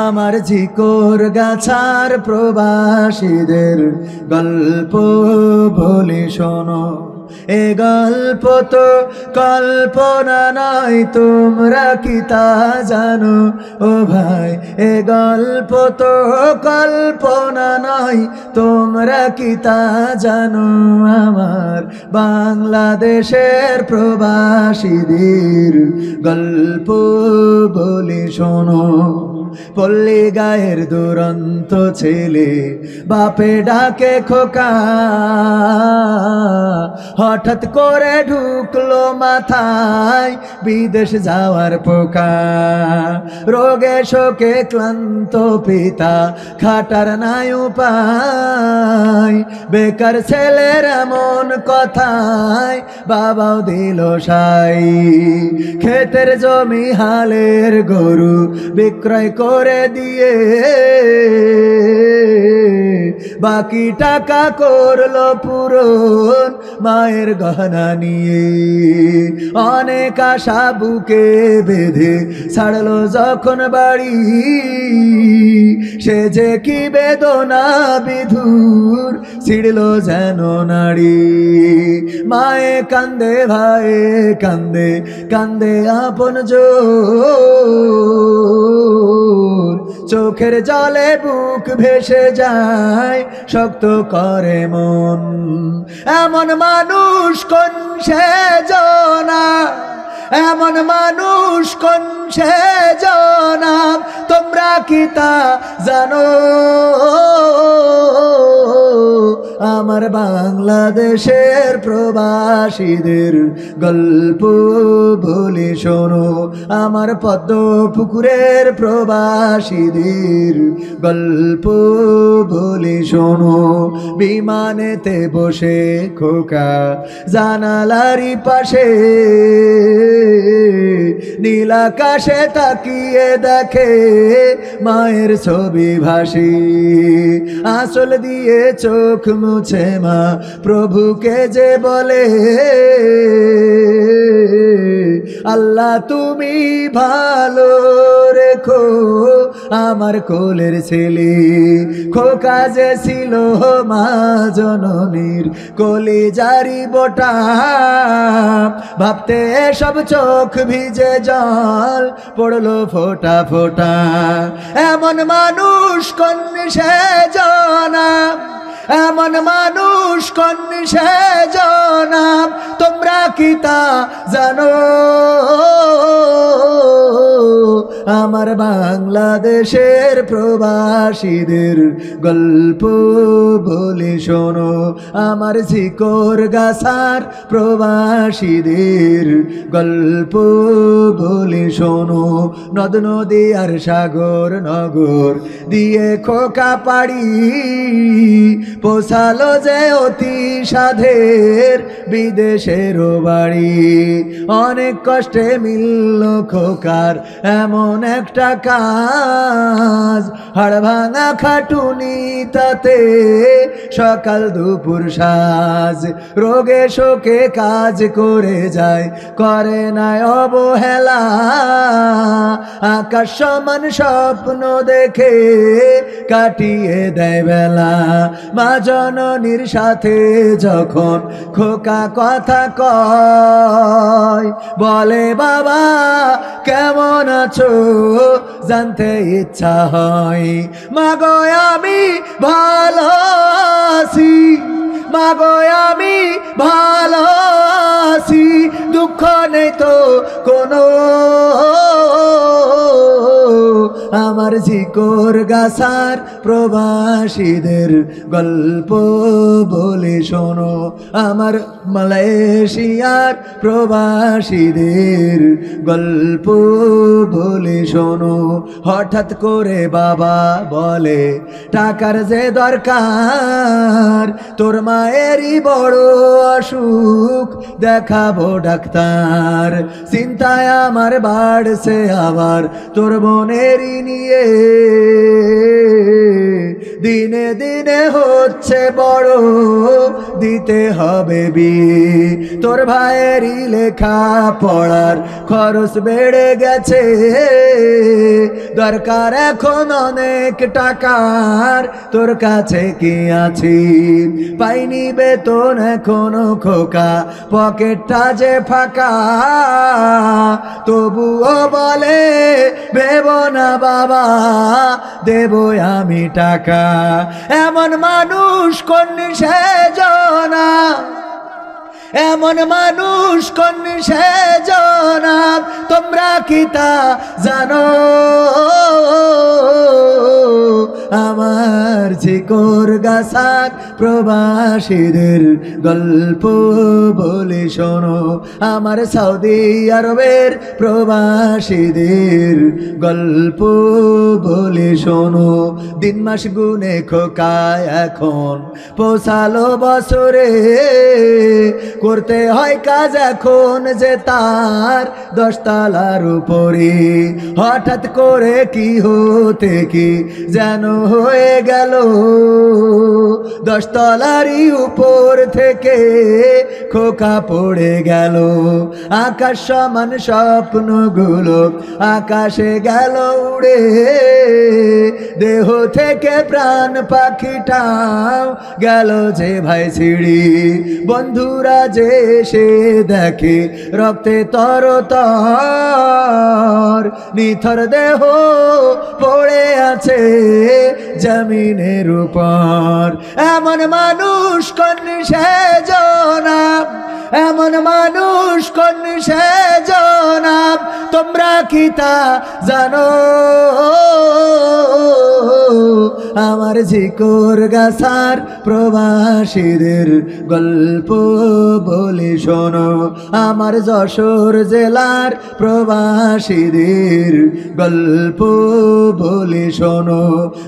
আমার ঝিকরগাছার প্রবাসীদের গল্প বলি শোনো। এ গল্প তো কল্পনা নয়, তোমরা কি তা জানো? ও ভাই, এ গল্প তো কল্পনা নয়, তোমরা কি তা জানো? আমার বাংলাদেশের প্রবাসীদের গল্প বলি শোনো। পল্লী গায়ের দুরন্ত ছেলে বাপে ডাকে খোকা, হঠাৎ করে ঢুকলো মাথায় বিদেশ যাওয়ার পোকা। রোগে শোকে ক্লান্ত পিতা খাটার নাই উপায়, বেকার ছেলের এমন কথায় বাবাও দিল সাই। ক্ষেতের জমি হালের গরু বিক্রয় করে দিয়ে বাকি টাকা করলো পূরণ মায়ের গহনা নিয়ে। অনেক আশা বুকে বেঁধে ছাড়লো যখন বাড়ি, সে যে কি বেদনা বিধুর ছিড়লো যেন নাড়ি। মায়ে কান্দে ভাইয়ে কান্দে, কান্দে আপন চোখের জলে বুক ভেসে যায়, শক্ত করে মন। এমন মানুষ কোন সেজনা, এমন মানুষ কোন সেজনা, তোমরা কি তা জানো? আমার বাংলাদেশের প্রবাসীদের গল্প বলি শোনো, আমার পদ্ম পুকুরের প্রবাসীদের গল্প বলি শোনো। বিমানেতে বসে খোকা জানালারি পাশে, নীল আকাশে তাকিয়ে দেখে মায়ের ছবি ভাসি। আঁচল দিয়ে চোখ মুছে মা প্রভুকে যে বলে, আল্লাহ তুমি ভালো রেখো আমার কোলের ছেলে। খোকা যে ছিল মা জননীর কলিজারি বোটা, ভাবতে সব চোখ ভিজে জল পড়লো ফোঁটা ফোঁটা। এমন মানুষ কোন সেজনা, এমন মানুষ কোন সেজনা, তোমরা কি তা জানো? আমার বাংলাদেশের প্রবাসীদের গল্প বলি শোনো, আমার ঝিকর গাছার প্রবাসীদের গল্প বলি শোনো। নদ নদী আর সাগর নগর দিয়ে খোকা পাড়ি, পোষালো যে অতি সাধের বিদেশেরও বাড়ি। অনেক কষ্টে মিলল খোকার এমন একটা কাজ, হাড় ভাঙা খাটুনি তাতে সকাল দুপুর সাজ। রোগে শোকে কাজ করে যায়, করে না অবহেলা, আকাশ সমান স্বপ্ন দেখে কাটিয়ে দেয় বেলা। মা জননীর সাথে যখন খোকা কথা কয়, বলে বাবা কেমন আছো জানতে ইচ্ছা হয়। মাগো আমি ভালো আছি, মাগো আমি ভালো আছি, দুঃখ নেই তো কোনো। আমার ঝিকর গাছার প্রবাসীদের গল্প বলে শোনো, আমার মালয়েশিয়ার প্রবাসীদের গল্প বলে শোনো। হঠাৎ করে বাবা বলে টাকার যে দরকার, তোর মায়েরই বড় অসুখ দেখাবো ডাক্তার। চিন্তায় আমার বাড়ছে আবার তোর বোনেরই নিয়ে, দিনে দিনে হচ্ছে বড় দিতে হবে বিয়ে। তোর ভাইয়েরই লেখা পড়ার খরচ বেড়ে গেছে, দরকার এখন অনেক টাকার, তোর কাছে কি আছে? পাইনি বেতন এখনো খোকা, পকেটটা যে ফাঁকা, তবুও বলে ভেবো না বাবা দেব আমি টাকা। এমন মানুষ কোন সেজনা, এমন মানুষ কোন সেজনা, তোমরা কি তা জানো? আমার ঝিকর গাছার প্রবাসীদের গল্প বলে শোনো, আমার সৌদি আরবের প্রবাসীদের গল্প বলে শোনো। দিন মাস গুনে খোকায় এখন পৌঁছালো বছরে, করতে হয় কাজ এখন যে তার 10 তলার উপরে। হঠাৎ করে কি হতে কি যেন হয়ে গেল 10 তলারই উপর থেকে খোকা পড়ে গেল আকাশ সমান স্বপ্নগুলো আকাশে গেল উড়ে দেহ থেকে প্রাণ পাখিটাও গেল যে ভাই ছিড়ি বন্ধুরা যে সে দেখে রক্তে তরতর নিথর দেহ পড়ে আছে জমিনের উপর এমন মানুষ কোন সেজনা এমন মানুষ কোন সেজনা তোমরা কি তা জানো আমার ঝিকর গাছার প্রবাসীদের গল্প বলে শোনো আমার যশোর জেলার প্রবাসীদের গল্প বলে শোনো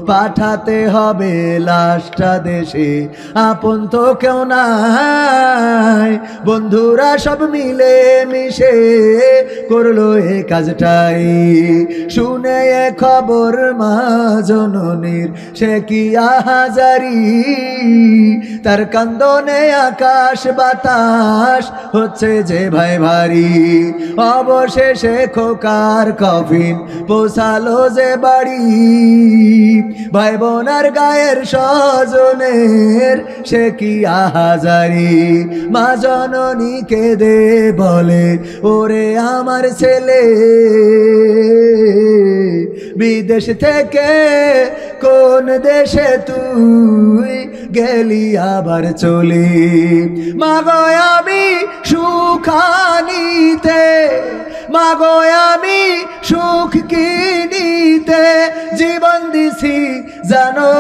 পাঠাতে হবে লাশটা দেশে আপন তো কেউ নাই বন্ধুরা সব মিলে মিশে করলো এ কাজটাই শুনে এ খবর মা জননীর সে কি আহাজারি তার কান্দনে আকাশ বাতাস হচ্ছে যে ভাই ভারী অবশেষে খোকার কফিন পৌঁছালো যে বাড়ি ভাই বোনার গায়ের স্বজনের সে কি আহাজারি মা জননী কেঁদে বলে ওরে আমার ছেলে বিদেশ থেকে কোন দেশে তুই গেলি আবার চলে মাগো আমি সুখানিতে মাগো আমি সুখ কিনিতে জীবন দিছি জানো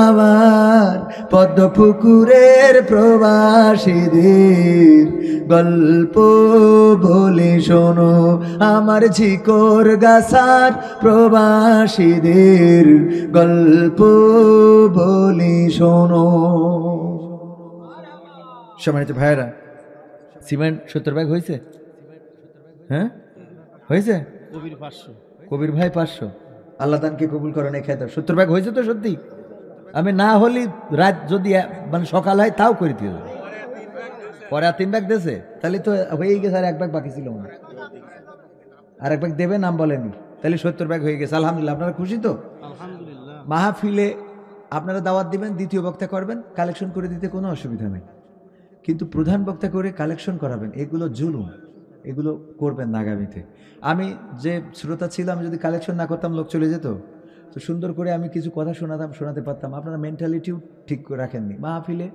আমার পদ্ম পুকুরের প্রবাসীদের গল্প বলে শোনো আমার ঝিকর গাছার প্রবাসীদের গল্প বলে শোনো সম্মানিত ভাইয়েরা সিমেন্ট 70 ব্যাগ হয়েছে হ্যাঁ হয়েছে কবির ভাই 500 আল্লাহ দানকে কবুল করেন এই খেতে 70 ব্যাগ হয়েছে তো সত্যি আমি না হলি রাত যদি মানে সকাল হয় তাও করে দিও পরে আর 3 ব্যাগ দিয়েছে তাহলে তো হয়েই গেছে আর 1 ব্যাগ বাকি ছিল আর 1 ব্যাগ দেবে নাম বলেনি তাহলে 70 ব্যাগ হয়ে গেছে আলহামদুলিল্লাহ আপনারা খুশি তো আলহামদুলিল্লাহ মাহফিলে আপনারা দাওয়াত দিবেন দ্বিতীয় বক্তা করবেন কালেকশন করে দিতে কোনো অসুবিধা নেই কিন্তু প্রধান বক্তা করে কালেকশন করাবেন এগুলো জুলুম এগুলো করবেন না আগামীতে আমি যে শ্রোতা ছিলাম যদি কালেকশন না করতাম লোক চলে যেত তো সুন্দর করে আমি কিছু কথা শোনাতে পারতাম আপনারা মেন্টালিটিও ঠিক রাখেননি মাহফিলে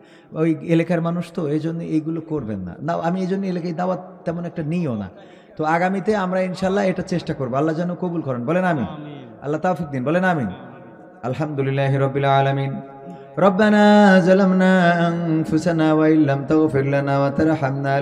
ওই এলাকার মানুষ তো এই জন্য এইগুলো করবেন না না আমি এই জন্য এলাকায় দাওয়াত তেমন একটা নিও না তো আগামীতে আমরা ইনশাল্লাহ এটা চেষ্টা করবো আল্লাহ যেন কবুল করেন বলেন আমিন আল্লাহ তাওফিক দিন বলেন আমিন আলহামদুলিল্লাহি রাব্বিল আলামিন ربنا ظلمنا أنفسنا وإن لم تغفر لنا وترحمنا